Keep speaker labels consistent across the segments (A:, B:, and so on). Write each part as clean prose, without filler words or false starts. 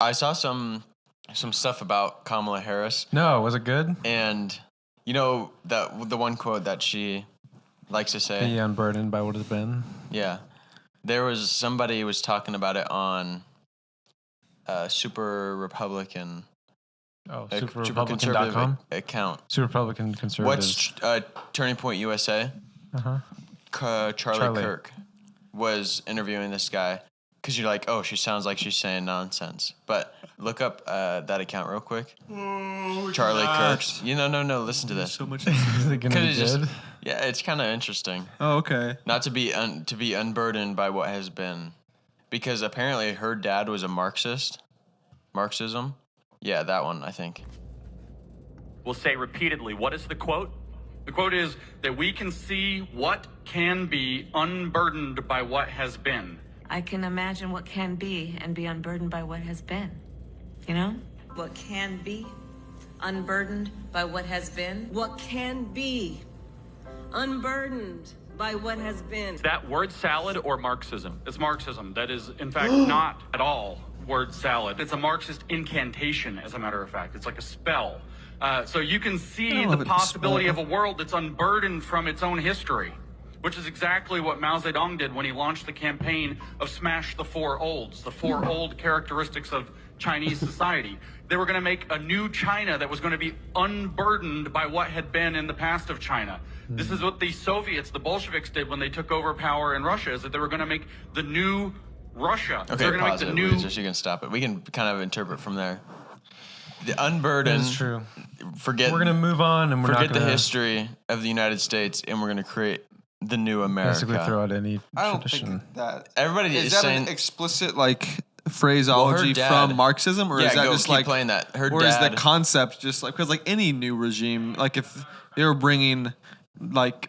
A: I saw some stuff about Kamala Harris,
B: No, was it good?
A: and you know that the one quote that she likes to say.
B: Be unburdened by what has been.
A: Yeah, there was somebody who was talking about it on Super Republican.
B: Oh,
A: Super
B: superrepublican.com?
A: conservative account.
B: Super Republican conservatives.
A: What's Turning Point USA?
B: Uh-huh.
A: Charlie Kirk was interviewing this guy because you're like, oh, she sounds like she's saying nonsense. But look up that account real quick. Charlie Kirk. No. Listen to this.
C: So much.
B: Is it gonna be good?
A: Yeah, it's kind of interesting.
C: Oh, okay.
A: Not to be unburdened by what has been, because apparently her dad was a Marxist. Marxism. Yeah, that one, I think.
D: Will say repeatedly, what is the quote? The quote is that we can see what can be unburdened by what has been.
E: I can imagine what can be and be unburdened by what has been. You know?
F: What can be unburdened by what has been. What can be unburdened by what has been.
D: Is that word salad or Marxism? It's Marxism. That is, in fact, not at all word salad. It's a Marxist incantation, as a matter of fact. It's like a spell. So you can see the possibility of a world that's unburdened from its own history, which is exactly what Mao Zedong did when he launched the campaign of Smash the Four Olds, the four old characteristics of Chinese society. They were going to make a new China that was going to be unburdened by what had been in the past of China. This is what the Soviets, the Bolsheviks, did when they took over power in Russia, is that they were going to make the new Russia.
A: Okay,
D: They're going to
A: pause
D: make
A: it.
D: the new...
A: Just you can stop it. We can kind of interpret from there. The unburden.
B: That's true.
A: Forget.
B: We're gonna move on, and we're not
A: forget
B: gonna
A: the history of the United States, and we're gonna create the new America.
B: basically throw out any
C: I don't
B: tradition.
C: think that.
A: Everybody
C: Is
A: is
C: that
A: saying.
C: an explicit like phraseology
A: dad-
C: from Marxism, or
A: yeah,
C: is that
A: go
C: just
A: keep
C: like
A: playing that. Her
C: or is the
A: dad.
C: concept just like because like any new regime, like if they were bringing like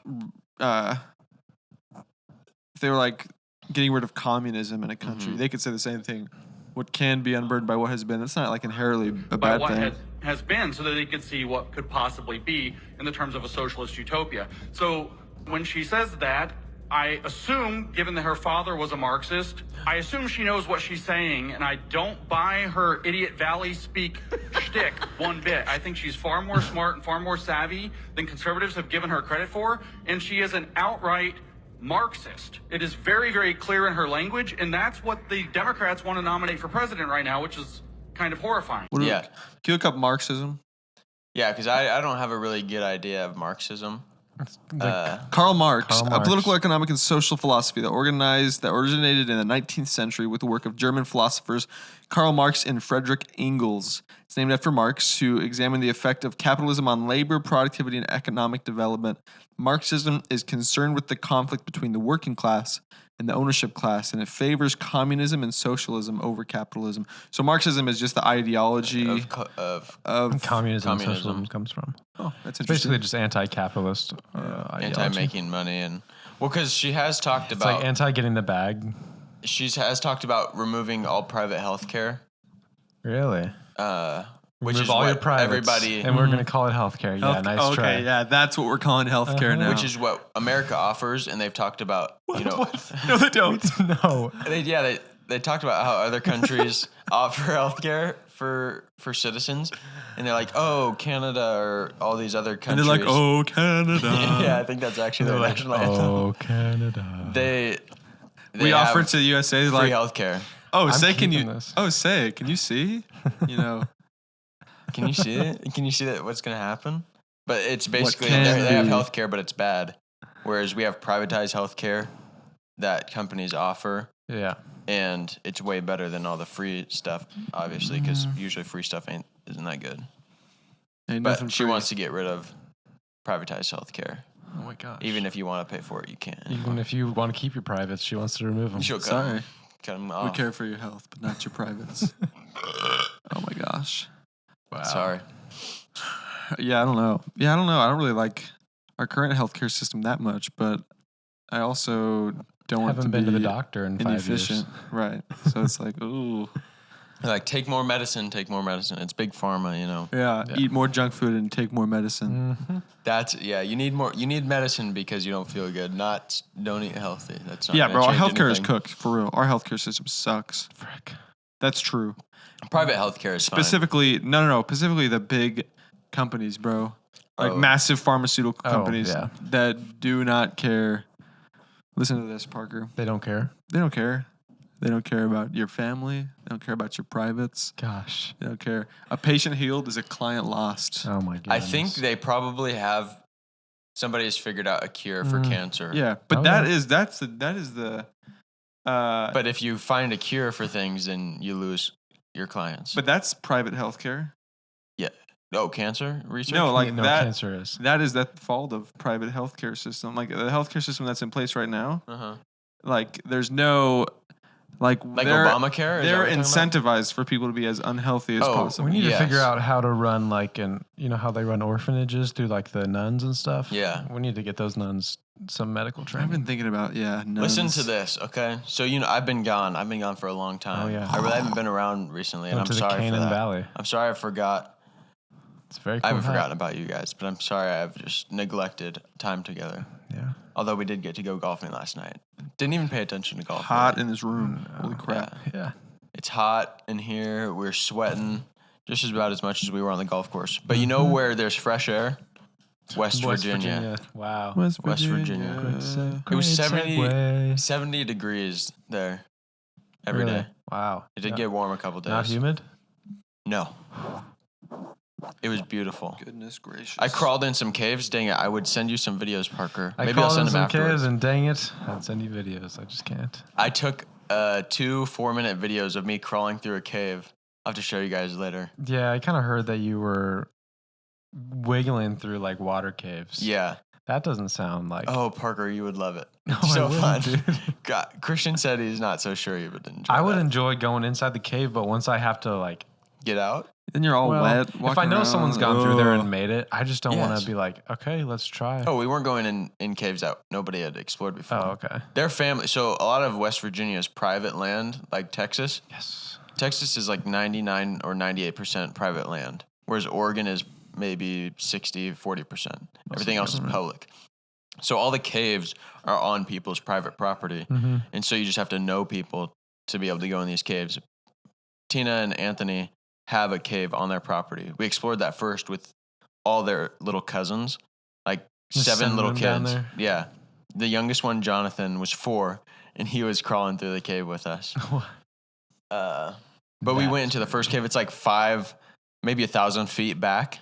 C: if they were like getting rid of communism in a country, they could say the same thing. What can be unburdened by what has been. That's not like inherently a
D: by
C: bad
D: what
C: thing.
D: has been, so that they could see what could possibly be in the terms of a socialist utopia. So when she says that, I assume, given that her father was a Marxist, I assume she knows what she's saying, and I don't buy her idiot valley speak shtick one bit. I think she's far more smart and far more savvy than conservatives have given her credit for, and she is an outright Marxist. It is very, very clear in her language, and that's what the Democrats want to nominate for president right now, which is kind of horrifying.
A: Yeah.
C: Can you look up Marxism?
A: Yeah, because I don't have a really good idea of Marxism.
C: Karl Marx,
B: Karl
C: a
B: Marx.
C: political, economic, and social philosophy that originated in the 19th century with the work of German philosophers Karl Marx and Friedrich Engels. It's named after Marx, who examined the effect of capitalism on labor, productivity, and economic development. Marxism is concerned with the conflict between the working class and the ownership class, and it favors communism and socialism over capitalism. So Marxism is just the ideology
A: Of
B: Communism and
A: Communism.
B: socialism comes from.
C: Oh, that's
B: It's
C: interesting.
B: basically just anti-capitalist ideology.
A: anti-making money and because she has talked
B: It's
A: about
B: like anti-getting the bag.
A: she has talked about removing all private health care,
B: Really?
A: which
B: Remove
A: is
B: all
A: what
B: your privates,
A: everybody,
B: and we're going to call it healthcare. Yeah, nice
C: okay,
B: try.
C: yeah, that's what we're calling healthcare now.
A: which is what America offers, and they've talked about
C: no, they don't.
B: No.
A: they talked about how other countries offer healthcare for citizens, and they're like, oh, Canada or all these other
C: And
A: countries.
C: they're like, oh, Canada.
A: yeah, I think that's actually their national anthem.
B: Oh, Canada.
A: They
C: We
A: have
C: offer to the USA
A: free
C: like,
A: healthcare.
C: oh,
B: I'm
C: say, can you?
B: keeping this.
C: Oh, say, can you see? You know,
A: Can you see it? Can you see that what's going to happen? But it's basically
C: can
A: they have
C: be.
A: healthcare, but it's bad. Whereas we have privatized healthcare that companies offer,
B: Yeah.
A: and it's way better than all the free stuff, obviously, because usually free stuff isn't that good.
C: ain't
A: But
C: nothing
A: she
C: free.
A: wants to get rid of privatized healthcare.
C: Oh my gosh.
A: Even if you want to pay for it, you can.
B: Even if you want to keep your privates, she wants to remove them.
A: She'll cut
C: Sorry.
A: 'em- cut 'em
C: we
A: off.
C: care for your health, but not your privates. Oh my gosh.
B: Wow.
A: Sorry.
C: Yeah, I don't know. I don't really like our current healthcare system that much, but I also don't want
B: Haven't
C: to
B: been to
C: be
B: the doctor in 5 years.
C: inefficient. Right. So it's like, ooh.
A: They're like, take more medicine, take more medicine. It's big pharma, you know.
C: Yeah,
B: Yeah.
C: eat more junk food and take more medicine.
A: That's you need more. You need medicine because you don't feel good. Not don't eat healthy. That's not.
C: Yeah,
A: gonna
C: bro, our
A: change
C: healthcare is
A: anything.
C: cooked for real. Our healthcare system sucks.
B: Frick.
C: That's true.
A: Private healthcare is fine.
C: Specifically, no. Specifically, the big companies, bro. Like massive pharmaceutical companies that do not care. Listen to this, Parker.
B: They don't care.
C: They don't care. They don't care about your family. They don't care about your privates.
B: Gosh.
C: They don't care. A patient healed is a client lost.
B: Oh my god.
A: I think they probably have. Somebody has figured out a cure for cancer.
C: Yeah, but that is the.
A: But if you find a cure for things, then you lose your clients.
C: But that's private healthcare.
A: Yeah. Oh, cancer research?
C: No, like that.
B: Cancer is.
C: That is the fault of private healthcare system. Like the healthcare system that's in place right now. Like there's no. Like
A: Obamacare?
C: They're incentivized for people to be as unhealthy as possible.
B: We need to figure out how to run how they run orphanages through like the nuns and stuff.
A: Yeah.
B: We need to get those nuns some medical training.
C: I've been thinking about nuns.
A: Listen to this, okay? So I've been gone. I've been gone for a long time.
B: Oh yeah.
A: I really haven't been around recently, and I'm sorry for that.
B: Canaan Valley.
A: I'm sorry I forgot.
B: It's very cool.
A: I haven't forgotten about you guys, but I'm sorry I've just neglected time together.
B: Yeah.
A: Although we did get to go golfing last night. Didn't even pay attention to golf.
C: Hot in this room. Holy crap.
B: Yeah.
A: It's hot in here. We're sweating just about as much as we were on the golf course. But you know where there's fresh air? West Virginia.
B: Wow.
C: West
A: Virginia. It was 70 degrees there every day.
B: Wow.
A: It did get warm a couple days.
B: Not humid?
A: No. It was beautiful.
C: Goodness gracious.
A: I crawled in some caves. Dang it. I would send you some videos, Parker.
B: Maybe I'll send them afterwards. Caves and dang it, I'd send you videos. I just can't.
A: I took 2 4-minute videos of me crawling through a cave. I'll have to show you guys later.
B: Yeah, I kind of heard that you were wiggling through like water caves.
A: Yeah.
B: That doesn't sound like...
A: Oh, Parker, you would love it.
B: No,
A: so fun.
B: Dude.
A: God, Christian said he's not so sure you would enjoy
B: I would enjoy going inside the cave, but once I have to like...
A: Get out?
C: Then you're all wet.
B: If I know someone's gone through there and made it, I just don't want to be like, okay, let's try.
A: Oh, we weren't going in caves that nobody had explored before.
B: Oh, okay.
A: Their family. So a lot of West Virginia is private land, like Texas.
B: Yes.
A: Texas is like 99 or 98% private land, whereas Oregon is maybe 60, 40%. Everything else is public. So all the caves are on people's private property.
B: Mm-hmm.
A: And so you just have to know people to be able to go in these caves. Tina and Anthony have a cave on their property. We explored that first with all their little cousins, like
B: Just
A: 7 little
B: down
A: kids.
B: there?
A: Yeah. The youngest one, Jonathan, was 4, and he was crawling through the cave with us. But we went into the first cave. It's like 5, maybe 1,000 feet back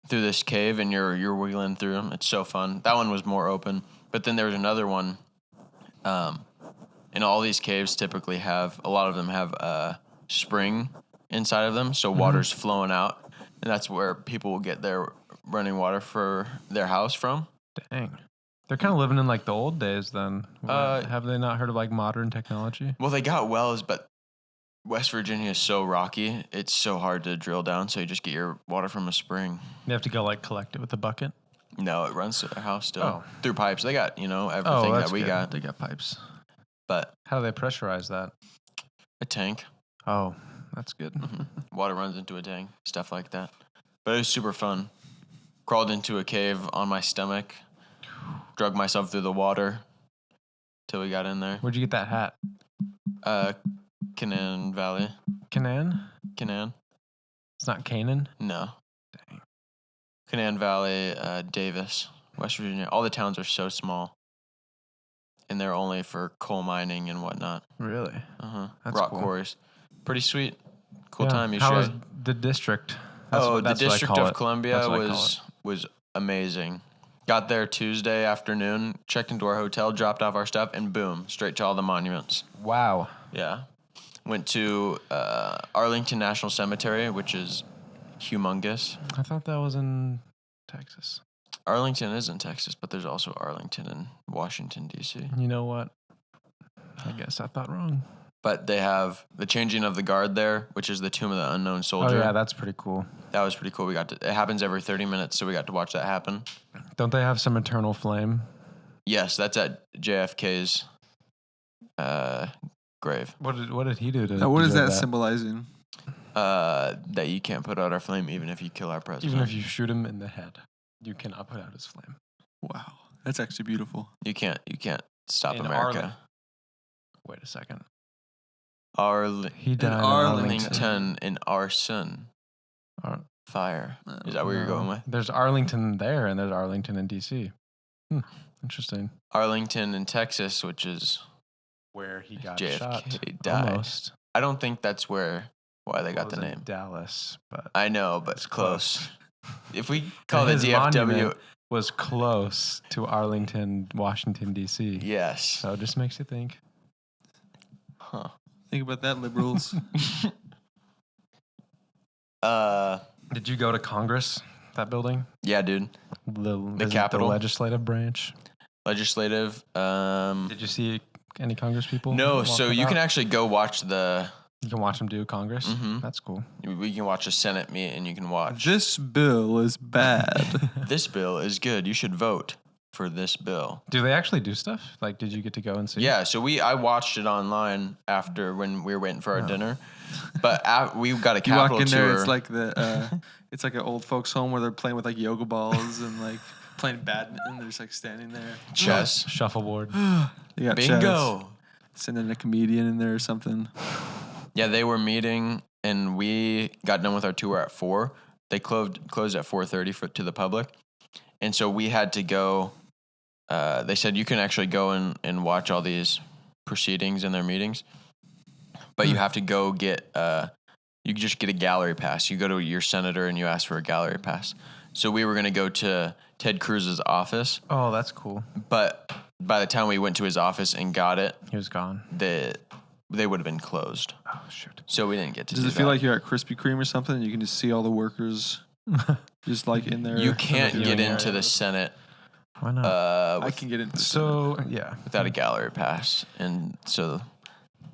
A: through this cave, and you're wiggling through them. It's so fun. That one was more open. But then there was another one. And all these caves typically have, a lot of them have a spring inside of them, so water's flowing out, and that's where people will get their running water for their house from.
B: Dang. They're kind of living in like the old days then. Have they not heard of like modern technology?
A: Well, they got wells, but West Virginia is so rocky, it's so hard to drill down, so you just get your water from a spring.
B: They have to go like collect it with a bucket?
A: No, it runs to their house still. Through pipes. They got, everything that we got.
B: They got pipes.
A: But
B: how do they pressurize that?
A: A tank.
B: Oh, that's good.
A: Water runs into a tank, stuff like that. But it was super fun. Crawled into a cave on my stomach, drug myself through the water till we got in there.
B: Where'd you get that hat?
A: Canaan Valley.
B: Canaan? It's not Canaan?
A: No.
B: Dang.
A: Canaan Valley, Davis, West Virginia. All the towns are so small. And they're only for coal mining and whatnot.
B: Really? That's
A: rock
B: cool.
A: quarries. Pretty sweet. Cool time. You
B: How was
A: should.
B: the district?
A: The District of Columbia was amazing. Got there Tuesday afternoon, checked into our hotel, dropped off our stuff, and boom, straight to all the monuments.
B: Wow.
A: Yeah. Went to Arlington National Cemetery, which is humongous.
B: I thought that was in Texas.
A: Arlington is in Texas, but there's also Arlington in Washington, D.C.
B: You know what? I guess I thought wrong.
A: But they have the changing of the guard there, which is the Tomb of the Unknown Soldier.
B: Oh, yeah, that's pretty cool.
A: That was pretty cool. It happens every 30 minutes, so we got to watch that happen.
B: Don't they have some eternal flame?
A: Yes, that's at JFK's grave.
B: What did he do to
C: what is that symbolizing?
A: That you can't put out our flame even if you kill our president.
B: Even if you shoot him in the head, you cannot put out his flame.
C: Wow, that's actually beautiful.
A: You can't stop
B: In
A: America.
B: Wait a second. He died in
A: Arlington in arson.
B: Ar-
A: Fire. Is that where you're going with?
B: There's Arlington there, and there's Arlington in D.C. Interesting.
A: Arlington in Texas, which is
B: Where he got
A: JFK
B: shot.
A: died.
B: Almost.
A: I don't think that's why they got the
B: It was in
A: name.
B: Dallas, but
A: I know, but it's close. If we call
B: And
A: it
B: his
A: DFW,
B: monument was close to Arlington, Washington, D.C.
A: yes.
B: So it just makes you think.
A: Huh.
C: Think about that, liberals.
B: Did you go to Congress, that building?
A: Yeah, dude.
B: The
A: Capitol?
B: The legislative branch?
A: Legislative.
B: Did you see any Congress people?
A: No, so
B: walking
A: you can
B: about?
A: actually go watch
B: You can watch them do Congress?
A: Mhm.
B: That's cool.
A: we can watch a Senate meet and you can watch.
C: This bill is bad.
A: This bill is good. You should vote for this bill.
B: Do they actually do stuff? Like, did you get to go and see?
A: Yeah, so I watched it online after when we were waiting for our dinner. But we got a
C: You walk
A: Capitol
C: in there,
A: tour.
C: it's like it's like an old folks' home where they're playing with like yoga balls and like playing badminton. They're just like standing there.
A: chess.
B: Shuffleboard.
C: You got
A: Bingo.
C: chess. Sending a comedian in there or something.
A: Yeah, they were meeting and we got done with our tour at 4. They closed at 4:30 to the public. And so we had to go. They said you can actually go and watch all these proceedings and their meetings, but you have to go get. You just get a gallery pass. You go to your senator and you ask for a gallery pass. So we were going to go to Ted Cruz's office,
B: Oh, that's cool.
A: but by the time we went to his office and got it,
B: He was gone.
A: they would have been closed.
B: Oh, shoot.
A: So we didn't get to.
C: Does
A: do
C: it feel
A: that.
C: like you're at Krispy Kreme or something? You can just see all the workers just like in there.
A: You can't
B: viewing
A: get into
B: area.
A: the Senate
B: Why not?
C: I can get into the
B: So, yeah.
A: without a gallery pass, and so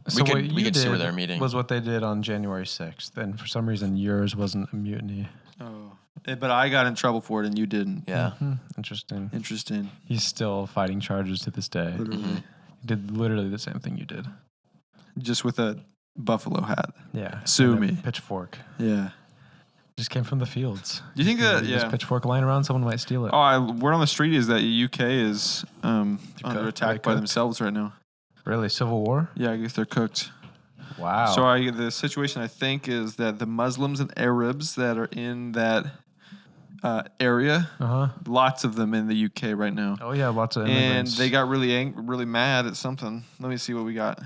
B: So
A: we
B: what
A: could
B: you
A: see where
B: did
A: they're meeting.
B: was what they did on January 6th. And for some reason, yours wasn't a mutiny.
C: Oh. But I got in trouble for it and you didn't.
A: Yeah,
B: Interesting.
C: Interesting.
B: He's still fighting charges to this day.
C: Literally.
B: He did literally the same thing you did.
C: Just with a buffalo hat.
B: Yeah.
C: Sue
B: And a
C: me.
B: Pitchfork.
C: Yeah.
B: Just came from the fields.
C: Do you think that,
B: This
C: yeah.
B: pitchfork lying around, someone might steal it.
C: Word on the street is that UK is under
B: Are
C: attack
B: they
C: by
B: cooked?
C: themselves right now.
B: Really? Civil War?
C: Yeah, I guess they're cooked.
B: Wow.
C: So the situation I think is that the Muslims and Arabs that are in that area,
B: Uh-huh.
C: lots of them in the UK right now,
B: Oh, yeah, lots of
C: and
B: immigrants.
C: they got really mad at something. Let me see what we got.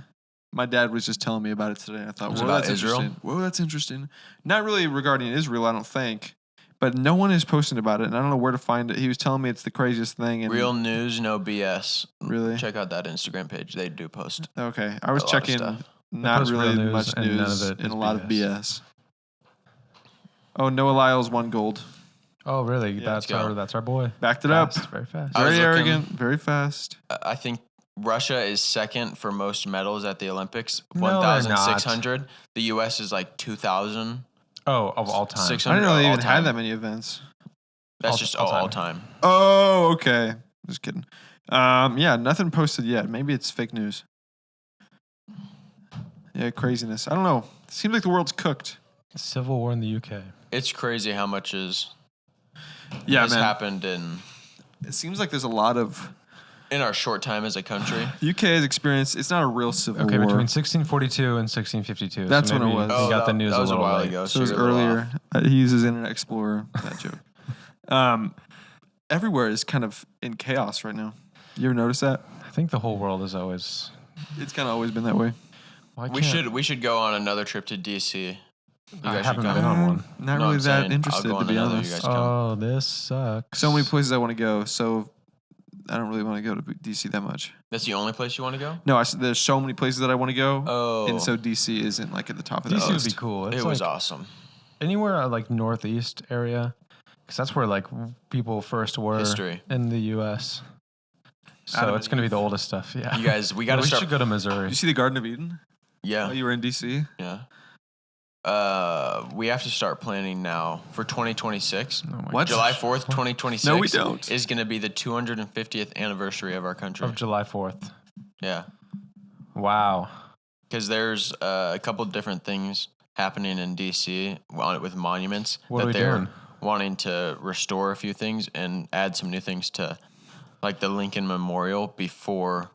C: My dad was just telling me about it today. I thought,
A: Was it
C: whoa,
A: about
C: that's
A: Israel?
C: interesting. Whoa, that's interesting. Not really regarding Israel, I don't think, but no one is posting about it, and I don't know where to find it. He was telling me it's the craziest thing. And
A: real news, no BS.
C: Really?
A: Check out that Instagram page. They do post.
C: Okay, I was
A: a lot of
C: checking.
A: stuff.
C: Not
B: post real
C: really
B: news
C: much
B: and none of
C: news
B: it
C: and
B: is
C: a lot of
B: BS.
C: BS. Oh, Noah Lyles won gold.
B: Oh, really?
C: let's
B: That's our boy.
C: Backed it up.
B: Fast, very fast.
A: I was
C: Very
A: looking-
C: arrogant. Very fast.
A: I think Russia is second for most medals at the Olympics,
B: No, they're
A: 1,600. The U.S. is like 2,000.
B: Oh, of all time.
A: 600
C: I didn't know they
A: all
C: even
A: time.
C: had that many events.
A: That's
B: All-
A: just
B: all
A: all
B: time.
A: time.
C: Oh, okay. Just kidding. Yeah, nothing posted yet. Maybe it's fake news. Yeah, craziness. I don't know. Seems like the world's cooked.
B: Civil War in the UK.
A: It's crazy how much has
C: man.
A: happened
C: It seems like there's a lot of
A: in our short time as a country.
C: UK has experienced. It's not a real civil
B: Okay,
C: war.
B: between 1642 and 1652.
C: That's
B: so
C: when it
B: maybe
C: was.
B: You got the news
A: that was
B: a little
A: while
B: late.
A: ago.
C: So it was
A: you're a little
C: earlier.
A: off.
C: He uses Internet Explorer. That joke. Everywhere is kind of in chaos right now. You ever notice that?
B: I think the whole world is always.
C: It's kind of always been that way.
B: Why
A: We should go on another trip to DC. You
B: I
A: guys
B: haven't
A: should
B: been
A: come.
B: on one.
C: Not
A: No,
C: really
A: I'm
C: that
A: saying I'll
C: interested,
A: go
C: to
A: on
C: be
A: another, you
C: honest.
A: guys come.
B: Oh, this sucks.
C: So many places I want to go. So I don't really want to go to DC that much.
A: That's the only place you want to go?
C: No, there's so many places that I want to go.
A: Oh.
C: And so DC isn't like at the top of the
B: DC would
C: list.
B: be cool. It's
A: It was
B: like
A: awesome.
B: anywhere like northeast area, because that's where like people first were
A: History.
B: in the U.S. So
C: Adam
B: it's
C: and
B: gonna be
C: Eve.
B: the oldest stuff. Yeah,
A: You guys, we got to
B: we
A: start.
B: should go to
C: Did
B: Missouri.
C: you see the Garden of Eden?
A: Yeah.
C: Oh, you were in DC?
A: Yeah. We have to start planning now for 2026.
B: Oh my
C: What?
A: July 4th, 2026.
C: No, we don't.
A: Is going to be the 250th anniversary of our country.
B: Of July 4th.
A: Yeah.
B: Wow.
A: Because there's a couple different things happening in DC with monuments
B: What are
A: that
B: we
A: they're
B: doing?
A: wanting to restore a few things and add some new things to, like the Lincoln Memorial before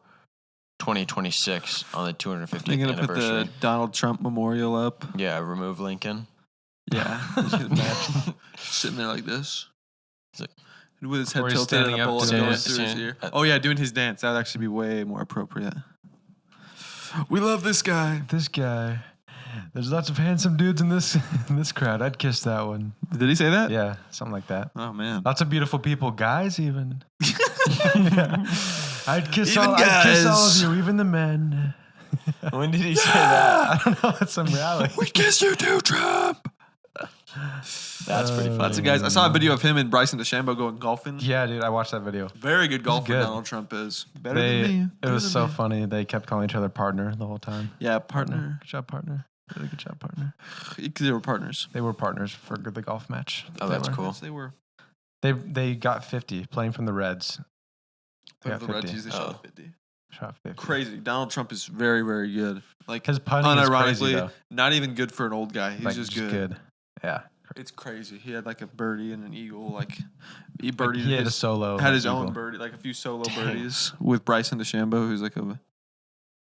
A: 2026 on the 250th
C: They're gonna
A: anniversary.
C: put the Donald Trump memorial up.
A: Yeah, remove Lincoln.
C: Yeah, just get imagine sitting there like this,
A: It's like-
C: with his head
B: Or he's
C: tilted and
B: standing
C: a
B: up
C: bullet
B: doing
C: going
B: it.
C: through his ear. Oh yeah, doing his dance. That would actually be way more appropriate. We love this guy.
B: This guy. There's lots of handsome dudes in this crowd. I'd kiss that one.
C: Did he say that?
B: Yeah, something like that.
C: Oh man.
B: Lots of beautiful people, guys. Even. Yeah. I'd kiss
C: Even
B: all of
C: guys.
B: you, even the men.
A: When did he say that?
B: I don't know. It's some rally.
C: We kiss you too, Trump.
A: That's pretty funny.
C: Lots of guys. I saw a video of him and Bryson DeChambeau going golfing.
B: Yeah, dude. I watched that video.
C: Very good golfer
B: good.
C: Donald Trump is. Better than me.
B: It
C: Better
B: was
C: than
B: so
C: me.
B: funny. They kept calling each other partner the whole time.
C: Yeah, partner.
B: Good job, partner. Really good job, partner.
C: Because they were partners.
B: They were partners for the golf match.
A: Oh,
B: They
A: that's
B: were.
A: cool.
C: Yes, they were.
B: They got 50 playing from the Reds. They
C: Of
B: got
C: the
B: 50.
C: Reggies, they shot 50.
B: Shot 50.
C: Crazy. Donald Trump is very, very good. Like,
B: His putting is
C: unironically,
B: crazy, though.
C: not even good for an old guy. He's
B: Like,
C: just good.
B: Yeah.
C: It's crazy. He had like a birdie and an eagle. Like he
B: Like,
C: birdied.
B: he had a
C: his,
B: solo.
C: had his own
B: eagle.
C: birdie, like a few solo
A: Dang.
C: birdies with Bryson DeChambeau, who's like a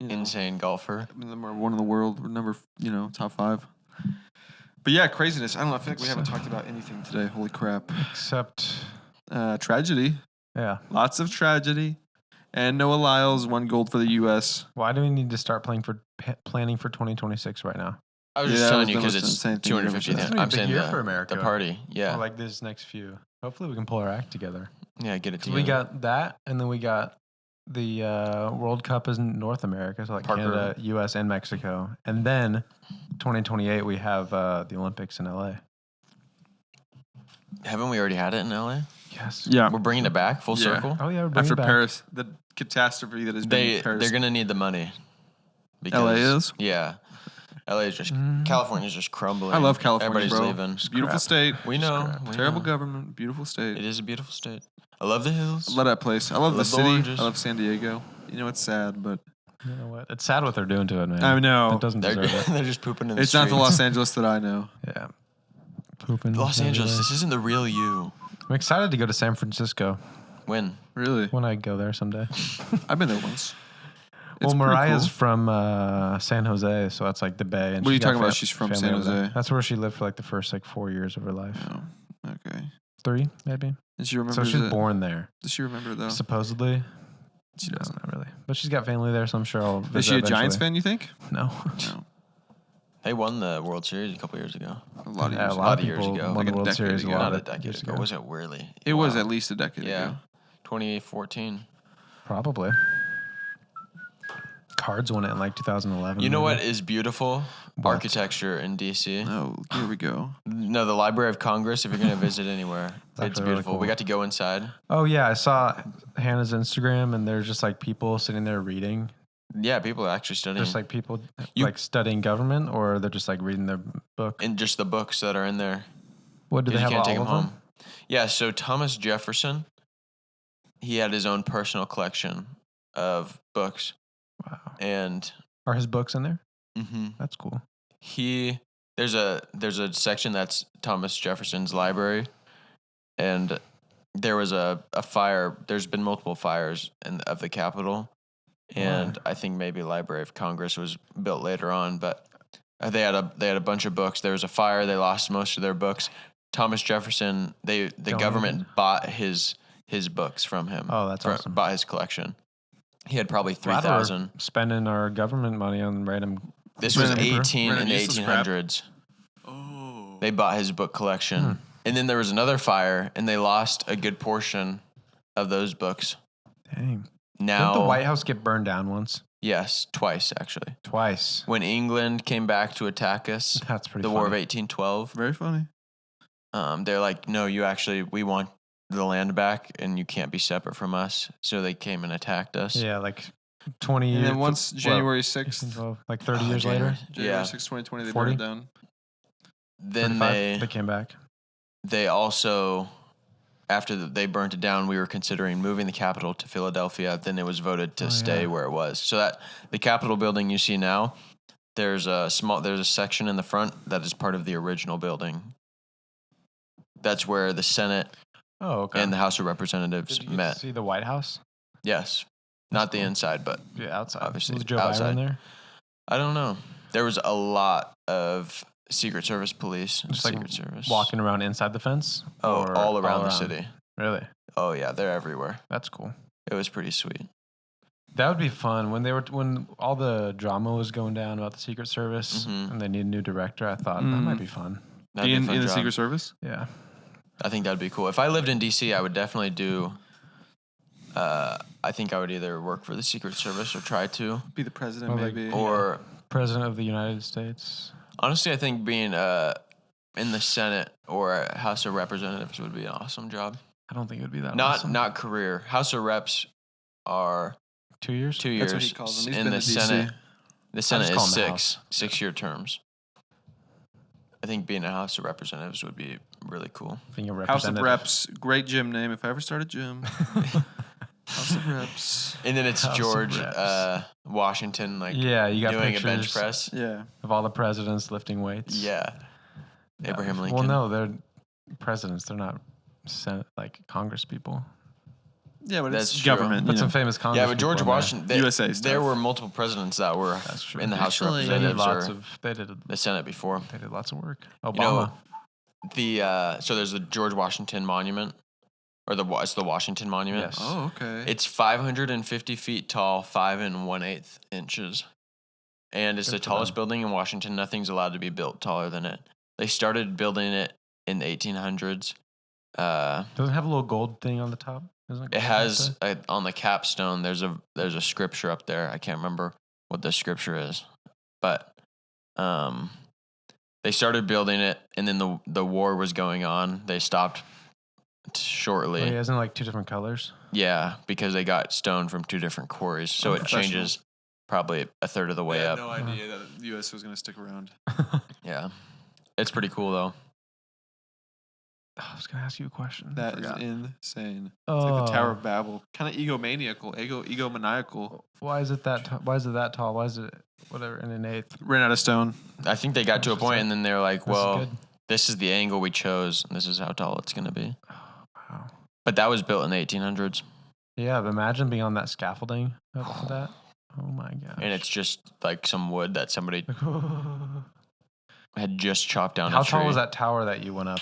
A: Insane golfer.
C: number one in the world, number top 5. But yeah, craziness. I don't know. I feel like we haven't talked about anything today. Holy crap!
B: Except,
C: Tragedy.
B: yeah.
C: Lots of tragedy. And Noah Lyles won gold for the U.S.
B: Why do we need to start planning for 2026 right now?
A: I was
C: Yeah,
A: just
C: that
A: telling
C: was
A: you
C: the
A: because
C: most
A: it's
C: insane thing you've ever
A: 250th.
C: said.
B: It's gonna be a
A: I'm
B: big
A: saying
B: year
A: the,
B: for America.
A: the party. Yeah.
B: Or like this next few. Hopefully, we can pull our act together.
A: Yeah, get it
B: 'Cause
A: together.
B: we got that, and then we got the World Cup is in North America, so like
A: Parker.
B: Canada, U.S., and Mexico, and then 2028 we have the Olympics in L.A.
A: Haven't we already had it in LA?
B: Yes.
C: Yeah.
A: We're bringing it back full
C: Yeah.
A: circle.
B: Oh yeah. We're bringing
C: After
B: it back.
C: Paris, the catastrophe that has been Paris.
A: They're gonna need the money.
C: LA is?
A: Yeah. LA is just California's just crumbling.
C: I love California,
A: Everybody's
C: bro.
A: leaving.
C: It's a beautiful state.
A: We know. we
C: Terrible
A: know.
C: government. Beautiful state.
A: It is a beautiful state. I love the hills.
C: I love that place. I love the
A: Love the
C: city.
A: oranges.
C: I love San Diego. You know, it's sad, but
B: You know what? It's sad what they're doing to it, man.
C: I know.
B: It doesn't
A: They're,
B: deserve it.
A: they're just pooping in the
C: it's not the
A: streets.
C: Los Angeles that I know.
B: Yeah. Pooping.
A: Los Angeles.
B: everywhere.
A: This isn't the real you.
B: I'm excited to go to San Francisco
A: When?
C: Really?
B: when I go there someday.
C: I've been there once.
B: Well,
C: It's pretty
B: Mariah's
C: cool.
B: from San Jose, so that's like the Bay. And
C: What are
B: she
C: you
B: got
C: talking about? She's from
B: family
C: San
B: over there.
C: Jose.
B: That's where she lived for like the first like 4 years of her life.
C: Oh, okay.
B: 3 maybe.
C: Does she remember?
B: So she's
C: the-
B: born there,
C: Does she remember though?
B: supposedly.
C: She
B: No,
C: doesn't.
B: not really. But she's got family there, so I'm sure I'll visit.
C: Is she a Giants
B: eventually.
C: fan? You think?
B: No.
C: No.
A: They won the World Series a couple years ago.
C: A lot of
B: Yeah,
C: years.
B: a
C: ago.
B: lot of
A: years
B: people
A: ago.
B: won
C: Like
B: the
C: a
B: World
C: decade
B: Series a
C: ago.
B: lot
A: Not a
B: of
A: decade
B: years
A: ago. Was it really?
C: It was
A: Wow.
C: at least a decade
A: Yeah.
C: ago.
A: 2014.
B: Probably. Cards won it in like 2011.
A: You know
B: maybe.
A: what is beautiful?
B: What?
A: Architecture in DC.
C: Oh, here we go.
A: No, the Library of Congress. If you're going to visit anywhere, it's
B: actually really
A: beautiful.
B: cool.
A: We got to go inside.
B: Oh yeah, I saw Hannah's Instagram, and there's just like people sitting there reading.
A: Yeah, people are actually studying.
B: Just like people
A: You-
B: like studying government, or they're just like reading their book.
A: and just the books that are in there.
B: What do they
A: 'Cause
B: have?
A: you can't
B: All
A: take
B: of
A: them
B: them?
A: home. Yeah, so Thomas Jefferson, he had his own personal collection of books,
B: Wow.
A: and
B: Are his books in there?
A: mhm,
B: That's cool.
A: there's a section that's Thomas Jefferson's library, and there was a fire. There's been multiple fires of the Capitol, and I think maybe Library of Congress was built later on, but they had a bunch of books. There was a fire. They lost most of their books. Thomas Jefferson, the government bought his books from him.
B: Oh, that's awesome.
A: Bought his collection. He had probably
B: Wow, we're
A: 3,000.
B: spending our government money on random.
A: This was
C: Random-
A: 18 in
C: random
A: the
C: useless crap.
A: 1800s.
C: Oh.
A: They bought his book collection. And then there was another fire, and they lost a good portion of those books.
B: Dang.
A: Now,
B: Didn't the White House get burned down once?
A: yes, twice actually.
B: Twice.
A: When England came back to attack us,
B: That's pretty
A: the
B: funny.
A: War of 1812,
C: Very funny.
A: they're like, no, we want the land back, and you can't be separate from us. So they came and attacked us.
B: Yeah, like 20
C: And
B: years.
C: then once January 6th,
B: 12, like 30
A: Oh,
B: years
A: January.
B: later.
C: January
A: Yeah.
C: 6th, 2020, they
B: 40?
C: burned it down.
A: Then
B: 35, they came back.
A: they also, after they burnt it down, we were considering moving the Capitol to Philadelphia. Then it was voted to stay
B: yeah.
A: where it was. So that the Capitol building you see now, there's a section in the front that is part of the original building. That's where the Senate
B: Oh, okay.
A: and the House of Representatives
B: Did you get
A: met.
B: to see the White House?
A: Yes. Not the inside, but
B: Yeah, outside.
A: obviously
B: Was Joe
A: outside.
B: Biden there?
A: I don't know. There was a lot of Secret Service police.
B: Just
A: Secret
B: like
A: Service
B: walking around inside the fence?
A: Oh,
B: or
A: all around the city.
B: Really?
A: Oh yeah, they're everywhere.
B: That's cool.
A: It was pretty sweet.
B: That would be fun when all the drama was going down about the Secret Service and they need a new director. I thought that might be fun.
A: That'd be a
C: in
A: fun
C: the
A: job.
C: Secret Service?
B: Yeah.
A: I think that'd be cool. If I lived in DC, I would definitely do. I think I would either work for the Secret Service or try to.
C: Be the president,
B: Or like-
C: maybe.
A: Or
B: President of the United States.
A: honestly, I think being in the Senate or House of Representatives would be an awesome job.
B: I don't think it would be that
A: Not
B: awesome.
A: not career. House of Reps are
B: 2 years?
A: 2 years.
C: That's what he calls them. He's
A: in
C: been
A: the
C: to DC.
A: Senate. The Senate
B: call
A: is
B: them the
A: 6-year terms. I think being a House of Representatives would be really cool.
B: Being a
C: House of
B: representative.
C: Reps. Great gym name. If I ever start a gym. House of Reps.
A: And then it's
B: House of
A: George
B: Reps.
A: Washington, like
B: Yeah, you got
A: doing a bench
B: pictures
A: press.
C: Yeah.
B: of all the presidents lifting weights.
A: Yeah. Abraham Lincoln.
B: Well, no, they're presidents. They're not like Congress people.
C: Yeah, but
A: That's
C: it's
A: true.
C: government.
B: But
C: you
B: some
C: know.
B: famous Congress
A: Yeah, but George
B: people in there.
A: Washington,
C: USA
A: there
C: stuff.
A: were multiple presidents that were
B: That's true.
A: in the House of
C: Actually,
B: They did
A: Representatives
B: lots
A: or
B: of. They did.
A: the Senate before.
B: They did lots of work. Obama.
A: You know, so there's the George Washington Monument, or it's the Washington Monument.
B: Yes.
C: Oh, okay.
A: It's 550 feet tall, 5 1/8 inches, and it's
B: Good
A: the
B: for
A: tallest
B: them.
A: building in Washington. Nothing's allowed to be built taller than it. They started building it in the 1800s.
B: Doesn't it have a little gold thing on the top? Isn't
A: It
B: gold
A: has
B: on
A: on the capstone. There's a scripture up there. I can't remember what the scripture is, but they started building it, and then the war was going on. They stopped shortly.
B: Oh, yeah, isn't it like 2 different colors?
A: Yeah, because they got stone from 2 different quarries, so it
C: Unprofessional.
A: changes probably a third of the way
C: I had
A: up.
C: no idea that the U.S. was going to stick around.
A: Yeah, it's pretty cool though.
B: I was gonna ask you a question. I
C: That is
B: forgot.
C: insane. It's like the Tower
B: Oh.
C: of Babel. Kind of egomaniacal.
B: Why is it that? Why is it that tall? Why is it whatever in an eighth?
C: Ran out of stone.
A: I think they got to a point, and then they were like,
B: This is
A: "Well,
B: good.
A: this is the angle we chose, and this is how tall it's gonna be."
B: Wow.
A: But that was built in the 1800s,
B: Yeah, but imagine being on that scaffolding up to that. Oh my gosh.
A: and it's just like some wood that somebody
B: Like,
A: had just chopped down.
B: how
A: a tree.
B: tall was that tower that you went up?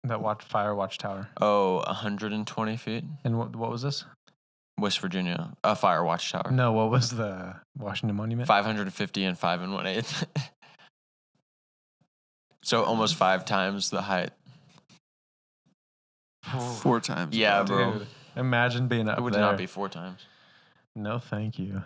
B: That fire watch tower.
A: Oh, 120 feet.
B: And what was this?
A: West Virginia, a fire watch tower.
B: No, what was the Washington Monument?
A: 550 and 5 1/8. So almost 5 times the height.
C: 4 times.
A: Yeah, bro.
B: Dude, imagine being up
A: It would
B: there.
A: not be 4 times.
B: No, thank you.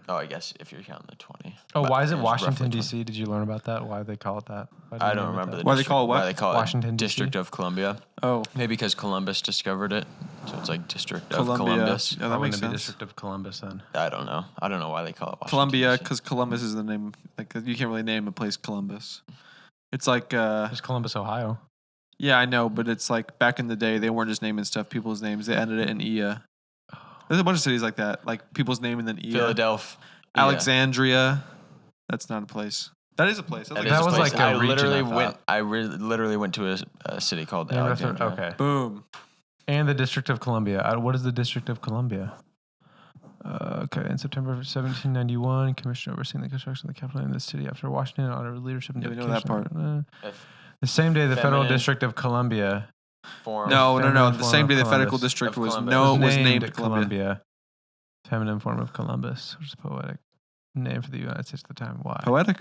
A: Oh, I guess if you're counting the 20.
B: Oh,
A: But
B: why is it
A: it's
B: Washington
A: roughly
B: D.C.? Did you learn about that? Why they call it that? Why do
A: I
B: you
A: don't
B: name it
A: remember
B: that?
A: the
C: Why they
A: district-
C: call it what?
A: Why they call
B: Washington,
A: it
B: D.C.?
A: District of Columbia.
C: Oh,
A: Maybe because Columbus discovered it, so it's like District of
C: Columbia.
A: Columbus.
C: Yeah, that
B: Why
C: makes
B: wouldn't it be
C: sense.
B: District of Columbus then?
A: I don't know. I don't know why they call it Washington,
C: Columbia,
A: DC.
C: because Columbus is the name. Like you can't really name a place Columbus. It's like,
B: It's Columbus, Ohio.
C: yeah, I know, but it's like back in the day they weren't just naming stuff people's names. They ended it in ia. There's a bunch of cities like that, like people's name and then ia.
A: Philadelphia.
C: Alexandria. That's not a place. That is a place. That's
A: That
C: like
B: That
A: is a
B: was
A: place.
B: like a
A: I
B: region,
A: literally
B: I thought.
A: went. Literally went to a city called
B: Yeah, that's what-
A: Alexandria.
B: okay.
C: boom.
B: And the District of Columbia. What is the District of Columbia? Okay, in September of 1791, commission overseeing the construction of the capital in the city after Washington under leadership and
C: Yeah, we know that
B: dedication.
C: part.
A: If
B: The same day, the Federal
A: Feminine-
B: District of Columbia
A: form-
C: No.
B: Feminine
C: The
B: form
C: same
B: of
C: day the Federal
B: Columbus.
C: District
A: Of
C: was
A: Columbus.
C: was named Columbia.
B: Feminine form of Columbus, which is a poetic name for the United States at the time. Why?
C: Poetic.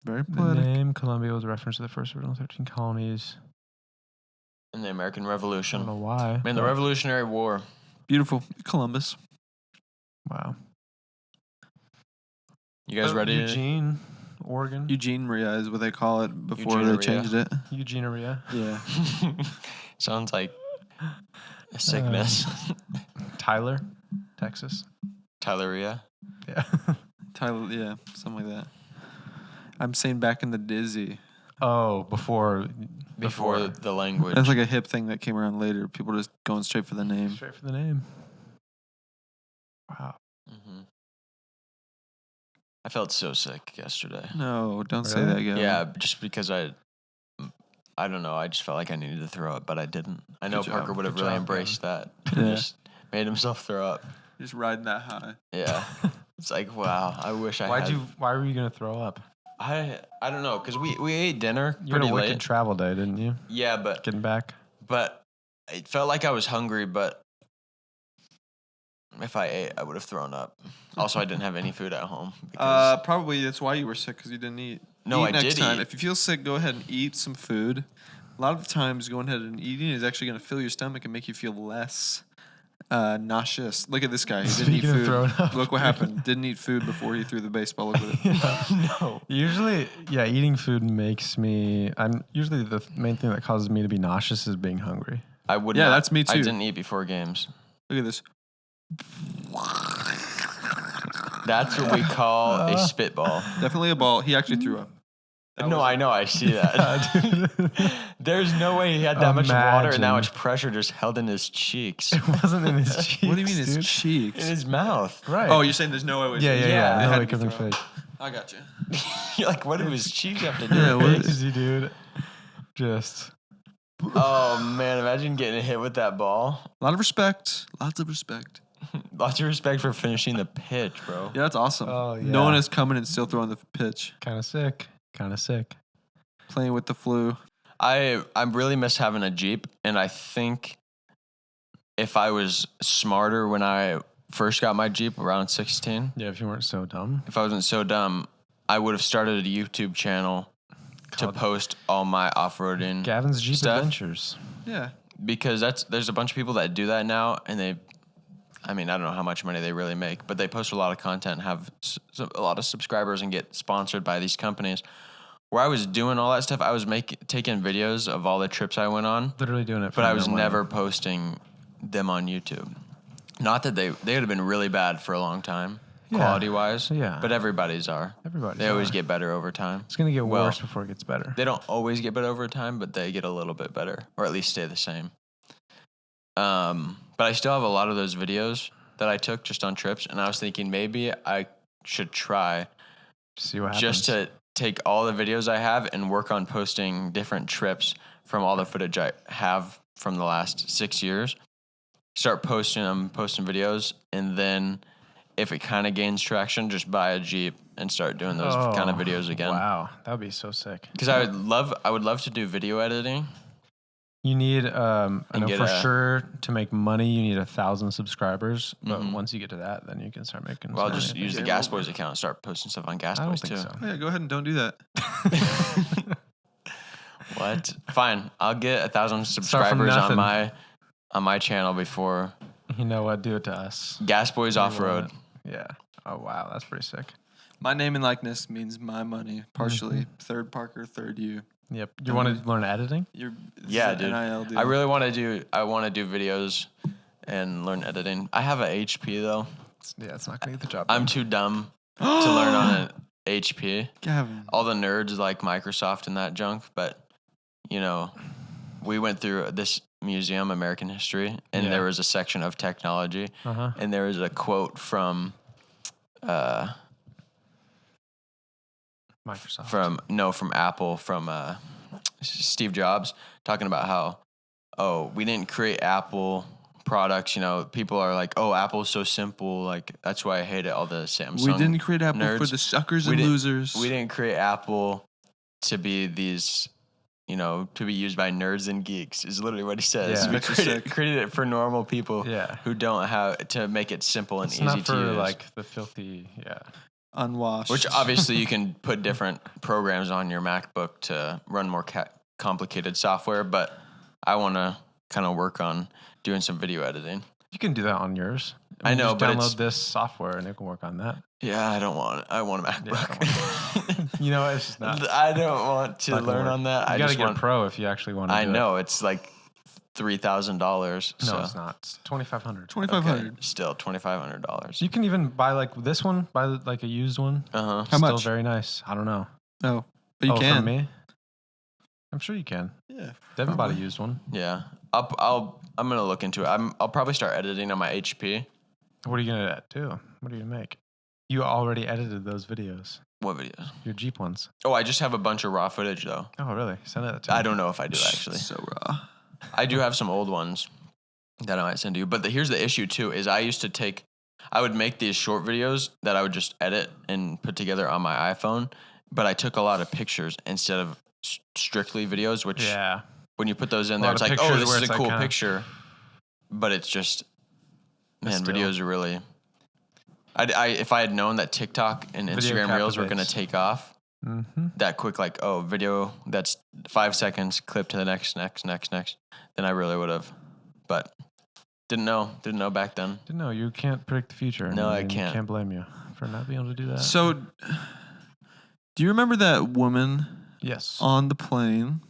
C: Very
B: The
C: poetic.
B: name Columbia was a reference to the first original 13 colonies.
A: in the American
B: I
A: Revolution.
B: don't know why.
A: Man, the
B: but-
A: Revolutionary War.
C: Beautiful. Columbus.
B: Wow.
A: You guys ready?
B: Eugene, Oregon.
C: Eugene Maria is what they call it before they
A: Eugene
C: changed it.
B: Eugenia.
C: Yeah.
A: Sounds like a sickness.
B: Tyler, Texas.
A: Tyleria.
B: Yeah.
C: Tyler, yeah, something like that. I'm saying back in the dizzy.
B: Oh, before
A: Before the language.
C: That's like a hip thing that came around later. People just going straight for the name.
B: straight for the name. Wow.
A: hmm I felt so sick yesterday.
C: No, don't say
B: Really?
C: that, Gavin.
A: Yeah, just because I don't know. I just felt like I needed to throw up, but I didn't. I know
C: Good
A: Parker
C: job.
A: would have
B: Good
A: really
B: job,
A: embraced that.
C: Yeah.
A: Just made himself throw up.
C: Just riding that high.
A: Yeah. It's like, wow, I wish I had.
B: Why were you gonna throw up?
A: I don't know, because we ate dinner
B: You had
A: pretty
B: a wicked
A: late.
B: travel day, didn't you?
A: Yeah, but
B: Getting back.
A: it felt like I was hungry, but if I ate, I would have thrown up. Also, I didn't have any food at home. Because
C: Probably that's why you were sick, because you didn't eat.
A: No,
C: Eat
A: I
C: next
A: did
C: time.
A: eat.
C: If you feel sick, go ahead and eat some food. A lot of the times, going ahead and eating is actually going to fill your stomach and make you feel less nauseous. Look at this guy. He didn't eat
B: Speaking of
C: food.
B: throwing up,
C: Look what happened. Didn't eat food before he threw the baseball. Look at it.
A: no.
B: Usually, yeah, eating food makes me. I'm usually the main thing that causes me to be nauseous is being hungry.
A: I would
C: Yeah,
A: not.
C: that's me
A: I
C: too.
A: didn't eat before games.
C: Look at this.
A: That's what we call a spitball.
C: Definitely a ball. He actually threw up.
A: No, I know. I see that. There's no way he had that much water and that
B: Imagine.
A: much pressure just held in his cheeks.
B: It wasn't in his cheeks.
C: What do you mean his
B: dude?
C: cheeks?
A: In his mouth.
B: Right.
C: Oh, you're saying there's no way. it was-
B: yeah.
A: Yeah, it
B: No
C: had
B: way
C: to be
B: it could
C: thrown.
B: fake.
C: I got you.
A: You're like, what do his cheeks have to do
C: Yeah,
A: with
C: what
A: it?
B: Crazy, dude. Just.
A: Oh, man. Imagine getting hit with that ball.
C: A lot of respect. Lots of respect.
A: Lots of respect for finishing the pitch, bro.
C: Yeah, that's awesome.
B: Oh,
C: No
B: yeah.
C: one is coming and still throwing the pitch.
B: Kind of sick.
C: Playing with the flu.
A: I really miss having a Jeep, and I think if I was smarter when I first got my Jeep around 16,
B: Yeah, if you weren't so dumb.
A: if I wasn't so dumb, I would have started a YouTube channel to
B: Called-
A: post all my off-roading
B: Gavin's Jeep
A: stuff.
B: Adventures.
C: Yeah.
A: Because there's a bunch of people that do that now, and I don't know how much money they really make, but they post a lot of content, have a lot of subscribers, and get sponsored by these companies. Where I was doing all that stuff, I was taking videos of all the trips I went on,
B: Literally doing it for
A: but I was
B: no money.
A: never posting them on YouTube. Not that they would have been really bad for a long time,
B: Yeah.
A: quality-wise,
B: Yeah.
A: but everybody's are.
B: Everybody's
A: They always
B: are.
A: get better over time.
B: It's going to get
A: Well,
B: worse before it gets better.
A: They don't always get better over time, but they get a little bit better, or at least stay the same. But I still have a lot of those videos that I took just on trips, and I was thinking maybe I should try
B: See what happens.
A: just to take all the videos I have and work on posting different trips from all the footage I have from the last 6 years. Start posting videos, and then if it kind of gains traction, just buy a Jeep and start doing those kind of videos again.
B: Wow, that would be so sick.
A: Because I would love to do video editing.
B: You need, I know
A: get
B: for
A: a-
B: sure to make money, you need 1,000 subscribers. But
A: Mhm.
B: once you get to that, then you can start making.
A: Well, I'll
B: some
A: just
B: money.
A: use the Gas Boys account and start posting stuff on Gas
B: I don't
A: Boys
B: think
A: too.
B: so.
C: Oh, yeah, go ahead and don't do that.
A: What? Fine. I'll get 1,000
B: Start from
A: subscribers on
B: nothing.
A: my channel before
B: You know what? Do it to us.
A: Gas Boys Off Road.
B: Yeah. Oh wow, that's pretty sick.
C: My name and likeness means my money, partially. Third Parker, third you.
B: Yep. You want to learn editing?
C: You're
A: Yeah, dude.
C: NIL deal.
A: I really want to do. I want to do videos and learn editing. I have a HP though.
B: Yeah, it's not gonna get the job.
A: I'm too dumb to learn on an HP.
C: Gavin.
A: All the nerds like Microsoft and that junk, but we went through this museum, American History, and
B: Yeah.
A: there was a section of technology,
B: Uh-huh.
A: and there was a quote from
B: Microsoft.
A: from Apple, from Steve Jobs, talking about how we didn't create Apple products. People are like, oh, Apple's so simple, like that's why I hate it. All the Samsung.
C: We didn't create Apple for
A: nerds.
C: the suckers
A: We
C: and
A: didn't-
C: losers.
A: We didn't create Apple to be these, to be used by nerds and geeks. Is literally what he says.
B: Yeah.
A: We
C: Makes you
A: created it for normal people
B: Yeah.
A: who don't have to make it simple and
B: It's
A: easy
B: not
A: to
B: for
A: use.
B: like the filthy. Yeah.
C: Unwashed.
A: Which obviously you can put different programs on your MacBook to run more complicated software, but I want to kind of work on doing some video editing.
B: You can do that on yours.
A: I know,
B: just
A: but
B: download
A: it's-
B: this software and it can work on that.
A: Yeah, I don't want it. I want a MacBook.
B: You know, it's just not.
A: I don't want to
B: not gonna
A: learn
B: work.
A: on that.
B: You
A: I
B: gotta
A: just
B: get
A: want.
B: a pro if you actually want to.
A: I know it's like $3,000.
B: No,
A: So.
B: it's not. It's $2,500.
C: 2,500.
A: Okay, still $2,500.
B: You can even buy like this one, buy like a used one.
A: Uh huh.
C: How
B: Still
C: much?
B: very nice. I don't know.
C: No. But you
B: Oh,
C: can.
B: From me? I'm sure you can.
C: Yeah.
B: Devin bought a
C: probably.
B: used one.
A: Yeah, I'm gonna look into it. I'll probably start editing on my HP.
B: What are you gonna do? What are you gonna make? You already edited those videos.
A: What videos?
B: Your Jeep ones.
A: Oh, I just have a bunch of raw footage though.
B: Oh, really? Send it to me.
A: I don't know if I do actually.
C: So raw.
A: I do have some old ones that I might send to you. But here's the issue too: is I used to take I would make these short videos that I would just edit and put together on my iPhone, but I took a lot of pictures instead of strictly videos, which when you put those in
B: A
A: there,
B: lot
A: it's
B: of
A: like, oh,
B: pictures
A: this
B: where
A: is a
B: it's like
A: cool
B: kinda-
A: picture, but it's just, man,
B: still.
A: videos are really. If I had known that TikTok and
B: Video
A: Instagram Reels were going to
B: captivates.
A: take off
B: Mm-hmm.
A: that quick, like, oh, video that's 5 seconds, clip to the next, then I really would have. But didn't know back then.
B: Didn't know you can't predict the future.
A: No, I
B: You
A: can't.
B: Can't blame you for not being able to do that.
C: So, do you remember that woman
B: yes.
C: on the plane?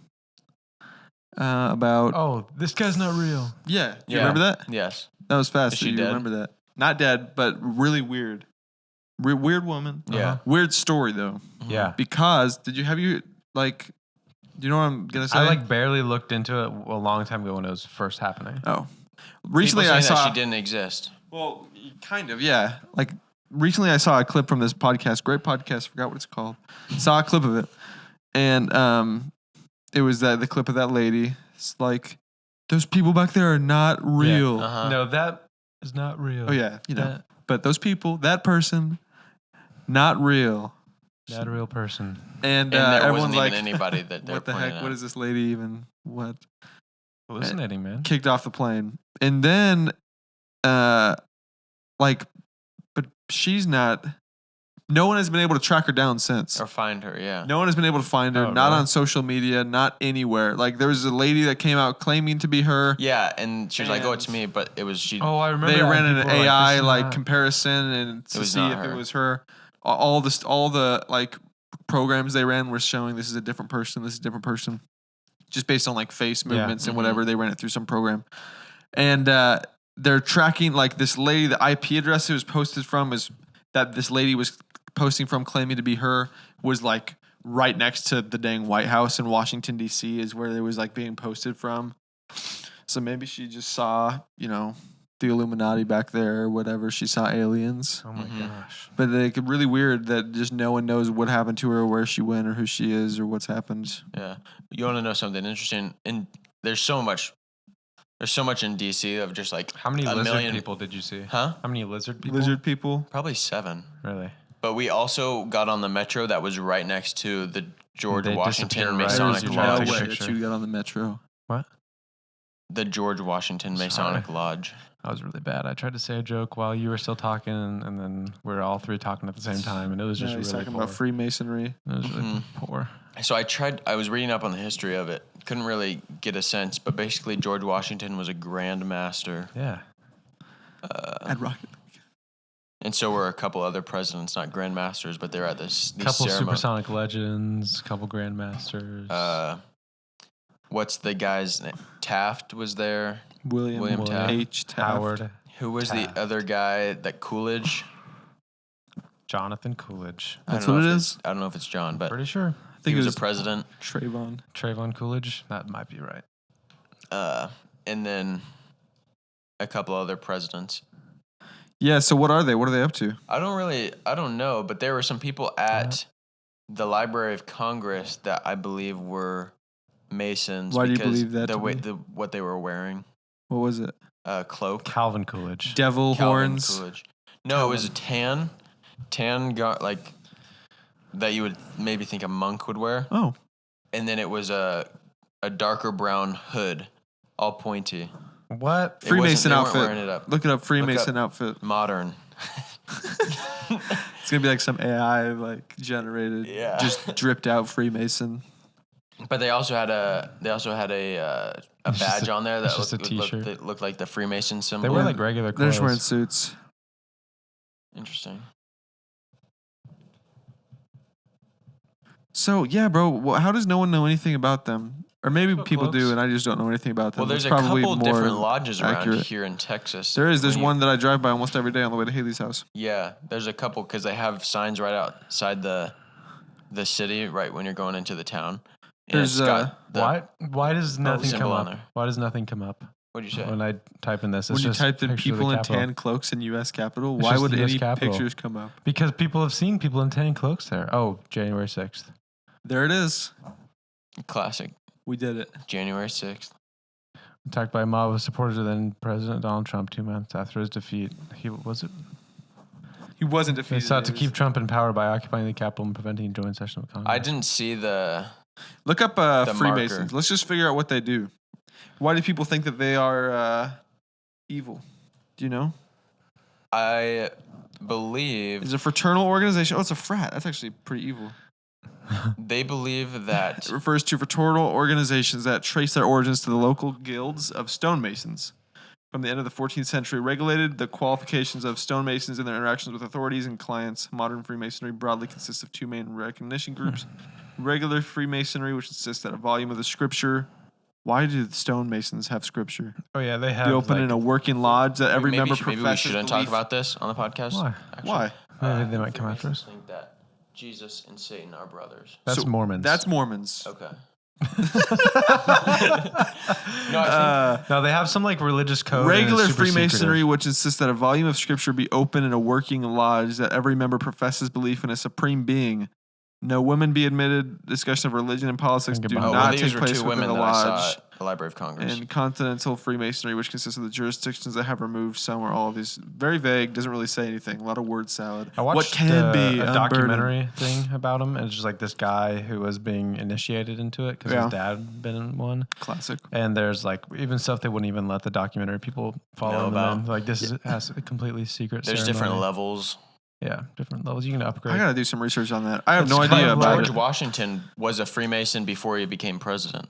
C: About
B: Oh, this guy's not real.
C: yeah. Do you
A: Yeah.
C: remember that?
A: Yes.
C: That was fast.
A: Is
C: that
A: she
C: you
A: dead?
C: remember that? Not dead, but really weird. Weird woman.
A: Yeah.
C: Weird story though.
B: Yeah.
C: Because do you know what I'm gonna say?
B: I barely looked into it a long time ago when it was first happening.
C: Oh, recently
A: People
C: I
A: saying
C: saw.
A: that she didn't exist.
C: Well, kind of, yeah. Like recently I saw a clip from this podcast. Great podcast. Forgot what it's called. Saw a clip of it, and it was the clip of that lady. It's like those people back there are not real.
A: Uh-huh.
B: No, that is not real.
C: Oh yeah, you know.
B: That-
C: But those people, that person, not real.
B: Not a real person.
C: And,
A: And there
C: everyone's
A: wasn't
C: like,
A: even anybody that they're
C: what the
A: pointing
C: heck?
A: at.
C: What is this lady even? What?
B: Hallucinating, man.
C: Kicked off the plane. And then, but she's not, no one has been able to track her down since.
A: Or find her, yeah.
C: No one has been able to find her,
B: Oh,
C: not
B: really?
C: on social media, not anywhere. Like, there was a lady that came out claiming to be her.
A: Yeah, and she was like, oh, it's
C: And-
A: me, but it was she.
B: Oh, I remember.
C: They
B: that.
C: ran an
B: People were
C: AI
B: this is not-
C: comparison and to
A: was
C: see
A: not
C: if
A: her.
C: it was her. All the programs they ran were showing this is a different person. This is a different person, just based on face movements and
A: Mhm.
C: whatever. They ran it through some program, and they're tracking this lady. The IP address it was posted from is that this lady was posting from, claiming to be her, was right next to the dang White House in Washington D.C. is where it was being posted from. So maybe she just saw the Illuminati back there or whatever. She saw aliens.
B: Oh my
A: Mhm.
B: gosh.
C: But really weird that just no one knows what happened to her, or where she went, or who she is, or what's happened.
A: Yeah. You want to know something interesting? And there's so much in DC of just
B: How many
A: a
B: lizard
A: million
B: people did you see?
A: Huh?
B: How many lizard people?
C: Lizard people.
A: Probably 7.
B: Really?
A: But we also got on the metro that was right next to the George
B: They
A: Washington
B: disappear right as
A: Masonic
B: you
C: There's
B: try to
C: no
B: take a
A: Lodge.
C: way
B: picture.
C: that you got on the metro.
B: What?
A: The George Washington Masonic Lodge.
B: That was really bad. I tried to say a joke while you were still talking, and then we were all three talking at the same time, and it was just
C: Yeah, he's
B: really
C: talking
B: poor.
C: about Freemasonry.
B: It was really
A: Mhm.
B: poor.
A: So I was reading up on the history of it. Couldn't really get a sense, but basically George Washington was a Grand Master.
B: Yeah.
C: I'd rock it.
A: And so were a couple other presidents, not Grand Masters, but they're at these
B: Couple
A: ceremonies.
B: supersonic legends, couple grandmasters.
A: What's the guy's name? Taft was there.
C: William
A: Taft.
C: H. Taft.
B: Howard,
A: Who was
B: Taft.
A: the other guy? That Coolidge.
B: Jonathan Coolidge.
C: That's
A: I don't
C: what
A: know
C: it
A: if
C: is?
A: I don't know if it's John, but
B: Pretty sure.
C: I think
A: he
C: it
A: was a president.
C: Trayvon.
B: Trayvon Coolidge. That might be right.
A: And then a couple other presidents.
C: Yeah. So what are they? What are they up to?
A: I don't know, but there were some people at the Library of Congress that I believe were Masons.
C: Why do you
A: because
C: believe that
A: The
C: to
A: way
C: be?
A: what they were wearing,
C: What was it?
A: cloak.
B: Calvin Coolidge.
C: Devil
A: Calvin
C: horns.
A: Coolidge. No, it was a tan got that you would maybe think a monk would wear,
C: Oh,
A: and then it was a darker brown hood, all pointy.
B: What?
A: It
C: Freemason
A: they weren't
C: outfit.
A: wearing it up.
C: Look it up. Freemason outfit.
A: Modern.
C: It's gonna be like some AI generated,
A: Yeah.
C: just dripped out Freemason.
A: But they also had a
B: It's just
A: badge
B: a-
A: on there
B: it's
A: that
B: just a t-shirt.
A: that looked like the Freemason symbol.
B: They wear regular
C: They're
B: clothes.
C: just wearing suits.
A: Interesting.
C: So yeah, bro. How does no one know anything about them? Or maybe
B: So
C: people do,
B: close.
C: and I just don't know anything about them.
A: Well, there's
C: It's
A: a
C: probably
A: couple
C: more
A: different lodges around
C: accurate.
A: here in Texas.
C: There is. There's
A: When you-
C: one that I drive by almost every day on the way to Haley's house.
A: Yeah, there's a couple because they have signs right outside the city, right when you're going into the town. And
C: There's,
A: it's got the,
B: Why does nothing come
A: symbol on
B: up?
A: there.
B: Why does nothing come up
A: What'd you say?
B: when I type in this? It's
C: When you
B: just
C: typed in
B: pictures of
C: people
B: the
C: in
B: Capitol.
C: tan cloaks in U.S. Capitol,
B: It's
C: why
B: just
C: would
B: the US
C: any
B: Capitol.
C: pictures come up?
B: Because people have seen people in tan cloaks there. Oh, January 6th.
C: There it is.
A: Classic.
C: We did it.
A: January 6th.
B: Attacked by a mob of supporters of then President Donald Trump 2 months after his defeat. He was it?
C: He wasn't
B: They
C: defeated.
B: sought to keep Trump in power by occupying the Capitol and preventing a joint session of Congress.
A: I didn't see the.
C: Look up Freemasons.
A: marker.
C: Let's just figure out what they do. Why do people think that they are evil? Do you know?
A: I believe
C: It's a fraternal organization. Oh, it's a frat. That's actually pretty evil.
A: they believe that.
C: It refers to fraternal organizations that trace their origins to the local guilds of stonemasons. From the end of the 14th century, regulated the qualifications of stonemasons and their interactions with authorities and clients. Modern Freemasonry broadly consists of two main recognition groups. Regular Freemasonry, which insists that a volume of the scripture. Why do the stonemasons have scripture?
B: Oh yeah, they have.
C: Be open
B: like,
C: in a working lodge that every member
A: Maybe we
C: professes
A: shouldn't
C: belief.
A: talk about this on the podcast.
B: Why?
A: Actually.
C: Why?
B: Maybe they might come after us.
A: Think that Jesus and Satan are brothers.
B: That's
C: So,
B: Mormons.
C: That's Mormons.
A: Okay. No, I
B: No, they have some like religious code. and
C: Regular
B: it's super
C: Freemasonry,
B: secretive.
C: which insists that a volume of scripture be open in a working lodge that every member professes belief in a supreme being. No women be admitted. Discussion of religion and politics
B: Think
C: do
B: about
A: think.
C: not
A: these
C: take
A: were
C: place
A: two
C: within
A: women
C: the
A: that I
C: lodge.
A: saw at the Library of Congress.
C: And Continental Freemasonry, which consists of the jurisdictions that have removed some or all of these. Very vague, doesn't really say anything. A lot of word salad.
B: I watched
C: what can be
B: a
C: unburdened.
B: documentary thing about him, and it's just like this guy who was being initiated into it because
C: Yeah.
B: his dad had been in one.
C: Classic.
B: And there's like even stuff they wouldn't even let the documentary people follow
A: Know
B: them
A: about.
B: in. Like this has a completely secret.
A: There's different
B: ceremony.
A: levels.
B: Yeah, different levels. You can upgrade.
C: I gotta do some research on that. I have
B: It's
C: no
B: kind
C: idea
B: of
C: about
A: George
C: it.
A: Washington was a Freemason before he became president.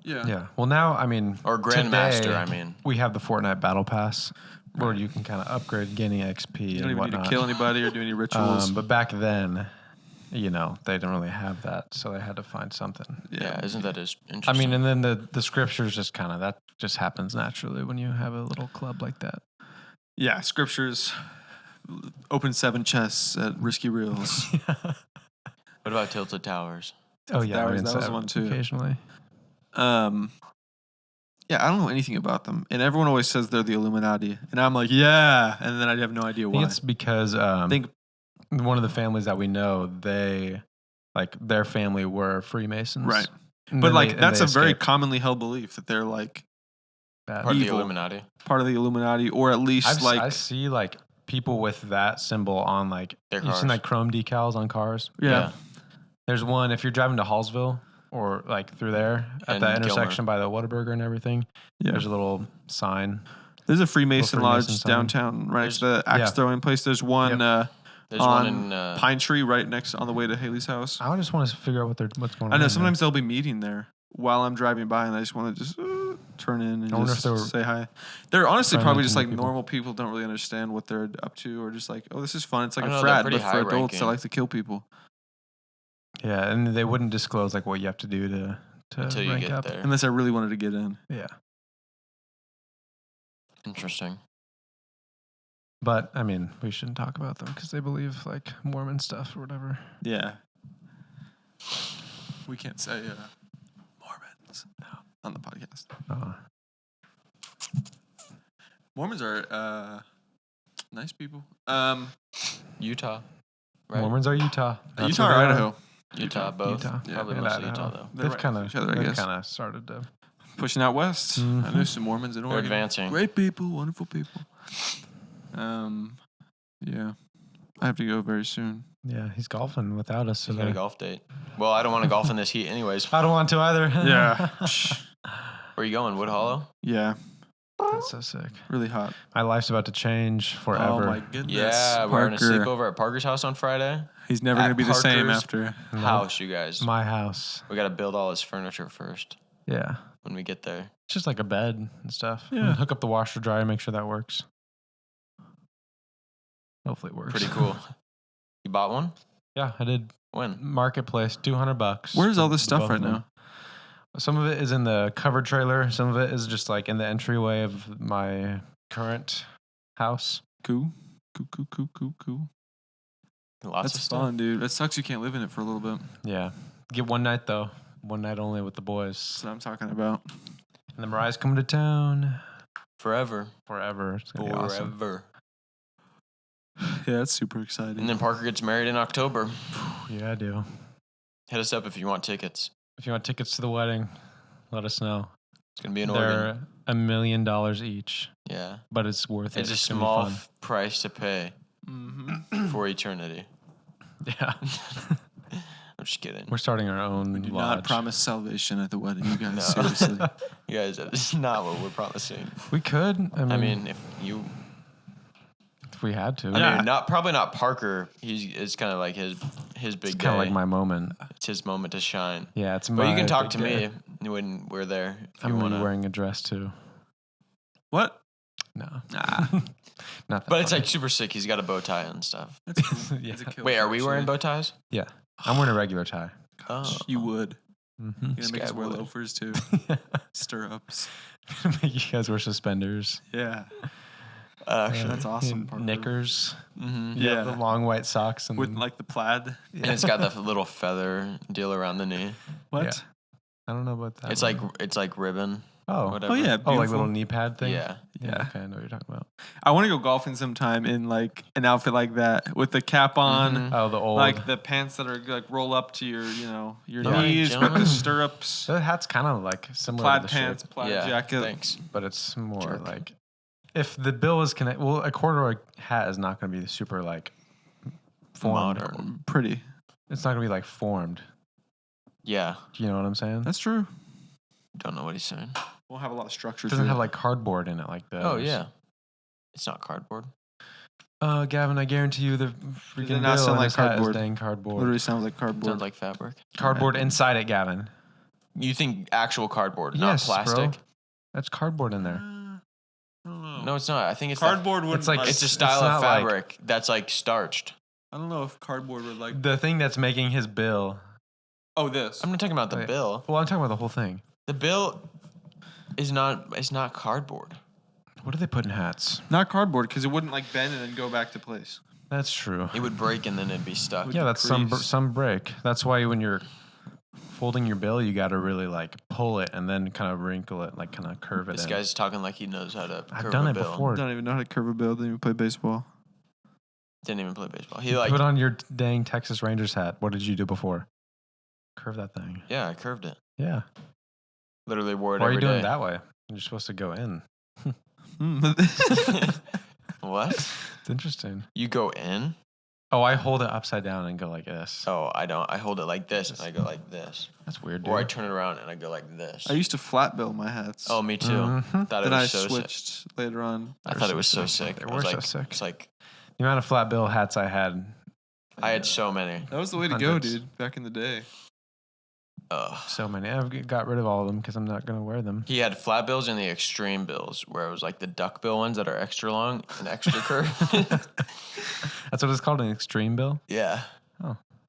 B: Yeah. Well, now I mean,
A: Or Grandmaster,
B: today,
A: I mean.
B: we have the Fortnite Battle Pass, where you can kind of upgrade Guinea XP
C: You don't
B: and
C: even
B: whatnot.
C: need to kill anybody or do any rituals.
B: But back then, you know, they didn't really have that, so they had to find something.
A: Yeah, isn't that as
B: I
A: interesting?
B: mean, and then the scriptures just kind of that just happens naturally when you have a little club like that.
C: Yeah, scriptures. Open 7 chests at Risky Reels.
A: What about Tilted Towers?
B: Oh yeah,
C: That
B: I
C: was-
B: mean,
C: that was
B: so
C: one too.
B: Occasionally,
C: Yeah, I don't know anything about them. And everyone always says they're the Illuminati. And I'm like, yeah. And then I have no idea
B: I think
C: why.
B: it's because
C: I think
B: one of the families that we know, they like their family were Freemasons,
C: Right.
B: And
C: But
B: then
C: like
B: they- and
C: that's
B: they
C: a very
B: escaped
C: commonly held belief that they're like
B: that.
A: Part of the
C: Evil.
A: Illuminati.
C: part of the Illuminati, or at least
B: I see like people with that symbol on like
A: Their
B: you've seen
A: cars.
B: like chrome decals on cars.
C: yeah.
B: There's one if you're driving to Hallsville or like through there at
A: And
B: that
A: Gilmer.
B: intersection by the Whataburger and everything.
C: Yeah.
B: There's a little sign.
C: There's a Freemason
B: Little
C: Lodge
B: Freemason sign.
C: downtown, right next to the axe
B: Yeah.
C: throwing place. There's one
A: There's
C: on
A: one in.
C: Pine Tree right next on the way to Haley's house.
B: I just want to figure out what's going on.
C: I know
B: in
C: sometimes they'll be meeting there while I'm driving by, and I just want to just turn in and
B: I wonder
C: just
B: if they were
C: say hi. They're honestly
B: friendly
C: probably
B: to
C: just
B: new
C: like
B: people.
C: normal people don't really understand what they're up to, or just like, oh, this is fun. It's like
A: I
C: a
A: don't know, they're
C: frat,
A: pretty
C: but for adults that
A: high-ranking.
C: like to kill people.
B: there. Yeah, and they wouldn't disclose like what you have to do to
A: Until you
B: rank
A: get
B: up.
A: there.
C: Unless I really wanted to get in.
B: Yeah,
A: Interesting.
B: but I mean, we shouldn't talk about them because they believe like Mormon stuff or whatever.
C: Yeah. We can't say Mormons on the podcast. Mormons are nice people.
A: Utah. Right?
B: Mormons are Utah. That's
C: Utah or
B: where they are.
C: Idaho?
A: Utah, both.
B: Utah.
C: Yeah,
A: Probably
B: And
A: mostly
B: Idaho.
A: Utah, though.
C: They're
B: They've
C: right
B: kind
C: next
B: of
C: to each other, I
B: they've
C: guess.
B: kind of started to.
C: Pushing out west. I know
B: Mhm.
C: some Mormons in
A: They're
C: Oregon.
A: advancing.
C: Great people, wonderful people. Yeah. I have to go very soon.
B: Yeah, he's golfing without us
A: He's got a
B: today.
A: golf date. Well, I don't want to golf in this heat anyways.
B: I don't want to either.
C: Yeah.
A: Where are you going? Wood Hollow?
C: Yeah.
B: That's so sick.
C: Really hot.
B: My life's about to change forever.
C: Oh my goodness.
A: Yeah, we're going to sleep
C: Parker.
A: over at Parker's house on Friday.
C: He's never
A: At
C: going to be the same
A: Parker's
C: after.
A: House, you guys.
B: My house.
A: We got to build all his furniture first
B: Yeah.
A: when we get there.
B: It's just like a bed and stuff.
C: Yeah.
B: Hook up the washer dryer, make sure that works. Hopefully it works.
A: Pretty cool. You bought one?
B: Yeah, I did.
A: When?
B: Marketplace, $200.
C: Where's all
B: for
C: this
B: the
C: stuff
B: both
C: right
B: of them.
C: now?
B: Some of it is in the covered trailer. Some of it is just like in the entryway of my current house.
C: Cool. Cool.
A: Lots
C: That's
A: of stuff.
C: fun, dude. That sucks you can't live in it for a little bit.
B: Yeah. Get one night though. One night only with the boys.
C: That's what I'm talking about.
B: And then Mariah's coming to town
A: Forever.
B: forever. It's gonna be awesome.
A: Forever.
C: Yeah, that's super exciting.
A: And then Parker gets married in October.
B: Yeah, I do.
A: Hit us up if you want tickets.
B: If you want tickets to the wedding, let us know.
A: It's going to be in Oregon.
B: They're $1 million each,
A: Yeah.
B: but it's worth it.
A: It's a
B: It's gonna be
A: small
B: fun.
A: price to pay for eternity.
B: Yeah.
A: I'm just kidding.
B: We're starting our own
C: We do
B: lodge.
C: not promise salvation at the wedding, you guys.
A: No.
C: Seriously.
A: You guys, this is not what we're promising.
B: We could.
A: I mean, if
B: we had to.
A: I mean, probably not Parker. It's kind of like his big
B: It's
A: day.
B: kind of like my moment.
A: It's his moment to shine.
B: Yeah, it's
A: But
B: my
A: you can talk
B: big
A: to
B: day.
A: me when we're there if
B: I'm
A: you
B: gonna
A: want
B: be
A: to.
B: wearing a dress too.
C: What?
B: No.
C: Nah.
B: Not that
A: But it's
B: funny.
A: like super sick. He's got a bow tie and stuff.
C: That's cool.
B: Yeah.
C: That's a kill,
A: Wait, are we
C: actually.
A: wearing bow ties?
B: Yeah. I'm wearing a regular tie.
A: Oh,
C: You would.
B: Mm-hmm.
C: You're gonna make us
A: Sky
C: wear
A: would.
C: loafers too. Stirrups.
B: Make you guys wear suspenders.
C: Yeah.
A: actually,
C: That's awesome. Parker.
B: Knickers.
A: hmm
C: Yeah.
B: The long white socks. And
C: With
B: then-
C: like the plaid.
A: and it's got the little feather deal around the knee.
C: What?
B: Yeah. I don't know about that.
A: It's
B: one.
A: like ribbon.
B: Oh.
A: whatever.
C: Oh yeah.
B: Oh, like
C: beautiful.
B: little knee pad thing?
A: Yeah.
B: Yeah.
C: Yeah.
B: Okay, I know what you're talking about.
C: I want to go golfing sometime in like an outfit like that with the cap on.
A: Mhm.
B: Oh, the old.
C: Like the pants that are like roll up to your your
B: Yeah.
C: knees, but the
A: Gentlemen.
C: stirrups,
B: the hat's kind of like similar
C: plaid
B: to the
C: pants,
B: shirt,
C: plaid
A: Yeah.
C: jacket.
A: Thanks.
B: but it's more
A: Jerk.
B: like if the bill is connected. Well, a corduroy hat is not going to be super like formed.
A: Modern.
C: Pretty.
B: It's not going to be like formed.
A: Yeah.
B: Do you know what I'm saying?
C: That's true.
A: Don't know what he's saying.
C: We'll have a lot of structure.
B: It doesn't
C: to
B: have
C: it.
B: like cardboard in it like those.
A: Oh yeah. It's not cardboard.
B: Gavin, I guarantee you the freaking
C: it not
B: bill
C: sound
B: in
C: like
B: this hat is
C: cardboard?
B: dang cardboard.
C: Literally sounds like cardboard.
A: Sounds like fabric.
B: Cardboard inside it, Gavin.
A: You think actual cardboard,
B: Yes,
A: not plastic?
B: bro. That's cardboard in there.
C: I don't know.
A: No, it's not. I think it's
C: Cardboard would.
B: It's like-
A: It's a
B: It's
A: style
B: not
A: of
B: like-
A: fabric that's like starched.
C: I don't know if cardboard would like.
B: The thing that's making his bill.
C: Oh, this.
A: I'm not talking about the
B: Wait.
A: bill.
B: Well, I'm talking about the whole thing.
A: The bill is not. It's not cardboard.
B: What do they put in hats?
C: Not cardboard because it wouldn't like bend and then go back to place.
B: That's true.
A: It would break and then it'd be stuck.
B: Yeah, that's
C: crease.
B: some break. That's why when you're folding your bill, you got to really like pull it and then kind of wrinkle it, like kind of curve it.
A: This
B: in.
A: guy's talking like he knows how to curve
B: I've done
A: a
B: it
A: bill.
B: before.
C: Don't even know how to curve a bill. Didn't even play baseball.
A: Didn't even play baseball. He like
B: Put on your dang Texas Rangers hat. What did you do before? Curve that thing.
A: yeah, I curved it.
B: Yeah.
A: Literally wore it
B: Why are you
A: every
B: doing
A: day.
B: it that way? You're supposed to go in.
A: What?
B: It's interesting.
A: You go in?
B: Oh, I hold it upside down and go like this.
A: Oh, I don't. I hold it like this and I go like this.
B: That's weird, dude.
A: Or I turn it around and I go like this.
C: I used to flat bill my hats.
A: Oh, me too.
B: Mhm.
A: Thought it
C: then I
A: was so sick.
C: switched later on.
A: I thought it was so sick.
B: They
A: I
B: were
A: was
B: so
A: like,
B: sick.
A: It's like
B: The amount of flat bill hats I had.
A: I had so many.
C: That was the way to go,
B: Hundreds.
C: dude. Back in the day.
A: Ugh.
B: So many. I've got rid of all of them because I'm not going to wear them.
A: He had flat bills and the extreme bills, where it was like the duck bill ones that are extra long and extra curved.
B: That's what it's called, an extreme bill.
A: Yeah.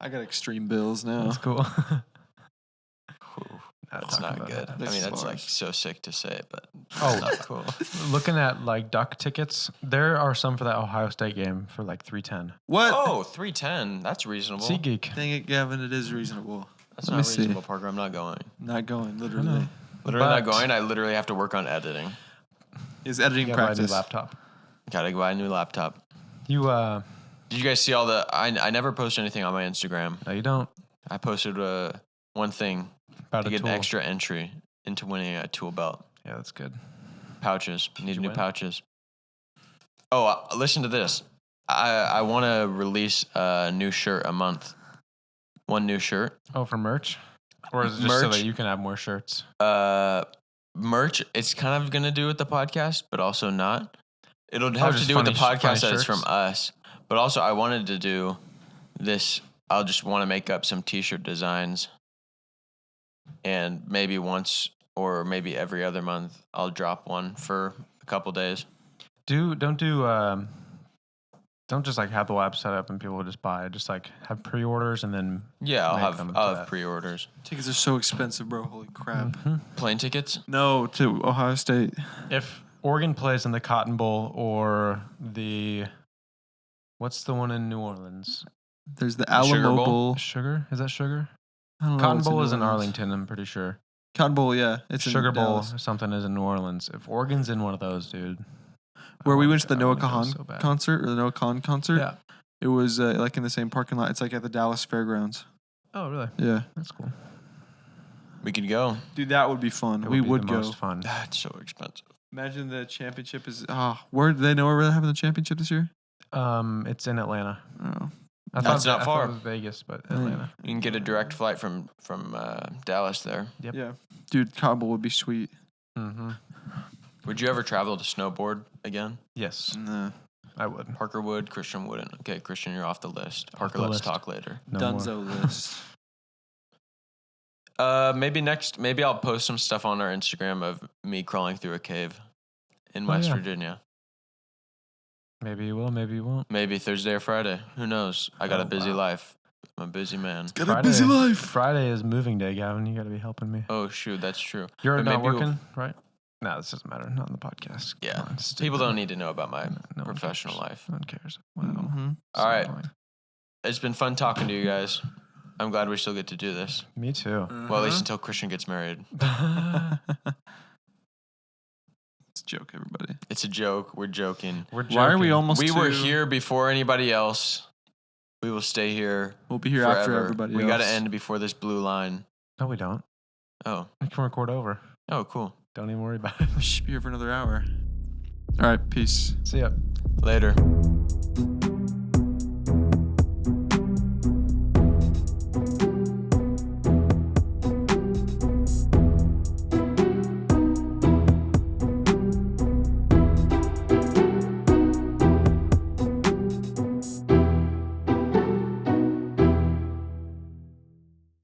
C: I got extreme bills now.
B: That's cool.
A: Whew.
B: Not
A: That's
B: talking
A: not
B: about
A: good.
B: that.
A: I mean, that's like
C: Bars.
A: so sick to say, but
B: Oh.
A: it's not cool.
B: Looking at like duck tickets, there are some for that Ohio State game for like $310.
C: What?
A: Oh, 310. That's reasonable.
B: SeatGeek.
C: Dang it, Gavin. It is reasonable.
A: That's
C: Let
A: not
C: me see.
A: reasonable, Parker. I'm not going.
C: Not going, literally.
B: know.
A: Literally not
B: But-
A: going. I literally have to work on editing.
C: Is editing
B: You gotta buy a
C: practice.
B: new laptop.
A: Gotta buy a new laptop.
B: You
A: Did you guys see all the? I never post anything on my Instagram.
B: no, you don't.
A: I posted one thing
B: About
A: to
B: a
A: get
B: tool.
A: an extra entry into winning a tool belt.
B: Yeah, that's good.
A: Pouches. Need
B: you
A: new
B: win?
A: pouches. Oh, listen to this. I want to release a new shirt a month. One new shirt.
B: Oh, for merch? Or is it just so
A: Merch.
B: that you can have more shirts?
A: Merch. It's kind of gonna do with the podcast, but also not. It'll have to
B: just
A: do with the
B: funny
A: podcast that it's
B: shirts?
A: from us. But also, I wanted to do this. I'll just want to make up some T-shirt designs, and maybe once or maybe every other month, I'll drop one for a couple days.
B: Don't just like have the website up and people just buy it. Just like have pre-orders and then
A: Yeah,
B: Make them to
A: I'll have
B: that.
A: pre-orders.
C: Tickets are so expensive, bro. Holy crap.
A: Plane tickets.
C: No, to Ohio State.
B: if Oregon plays in the Cotton Bowl or what's the one in New Orleans?
C: There's the
A: Sugar
C: Alamo
A: Bowl?
C: Bowl.
B: Sugar? Is that Sugar?
C: I don't know
B: Cotton
C: what's
B: Bowl
C: New
B: is in
C: Orleans.
B: Arlington, I'm pretty sure.
C: Cotton Bowl, yeah. It's in
B: Sugar Bowl
C: Dallas.
B: or something is in New Orleans. If Oregon's in one of those, dude.
C: Where we went to the
B: I
C: Noah
B: wanna go
C: Kahan
B: so bad.
C: concert, or the Noah Kahan concert.
B: Yeah.
C: It was like in the same parking lot. It's like at the Dallas Fairgrounds.
B: Oh, really?
C: Yeah.
B: That's cool.
A: We could go.
C: Dude, that would be fun.
B: It
C: We
B: be
C: would
B: the
C: go.
B: most fun.
A: That's so expensive.
C: Imagine the championship is. Where do they know where we're having the championship this year?
B: It's in Atlanta.
C: Oh.
A: That's not
B: I
A: far.
B: thought it was Vegas, but Atlanta.
A: You can get a direct flight from Dallas there.
B: Yep.
C: Yeah. Dude, Kabul would be sweet.
B: Mm-hmm.
A: Would you ever travel to snowboard again?
B: Yes,
C: Nah.
B: I would.
A: Parker would. Christian wouldn't. Okay, Christian, you're off the list.
B: Off
A: Parker,
B: the
A: let's
B: list.
A: talk later.
B: No more.
C: Dunzo list.
A: Maybe I'll post some stuff on our Instagram of me crawling through a cave in West
B: yeah.
A: Virginia.
B: Maybe you will, maybe you won't.
A: Maybe Thursday or Friday. Who knows? I got
B: Oh,
A: a busy
B: wow.
A: life. I'm a busy man.
C: Got a busy life.
B: Friday is moving day, Gavin. You got to be helping me.
A: Oh shoot, that's true.
B: You're
A: But
B: not
A: maybe we'll-
B: working, right? No, this doesn't matter. Not on the podcast. Come
A: Yeah,
B: on, just
A: people
B: do
A: don't
B: that.
A: need to know about my
B: No one
A: professional
B: cares.
A: life.
B: No one cares. Wow.
C: Mhm.
A: All right.
B: annoying.
A: It's been fun talking to you guys. I'm glad we still get to do this.
B: Me too.
A: Well, at least until Christian gets married.
C: It's a joke, everybody.
A: It's a joke. We're joking.
B: We're
C: Why are we
B: joking.
C: almost
A: We were
C: to-
A: here before anybody else. We will stay here.
C: We'll be here
A: forever.
C: after everybody
A: We
C: else.
A: got to end before this blue line.
B: No, we don't.
A: Oh,
B: We can record over.
A: oh, cool.
B: Don't even worry about it.
C: We should be here for another hour. All right, peace.
B: See ya.
A: Later.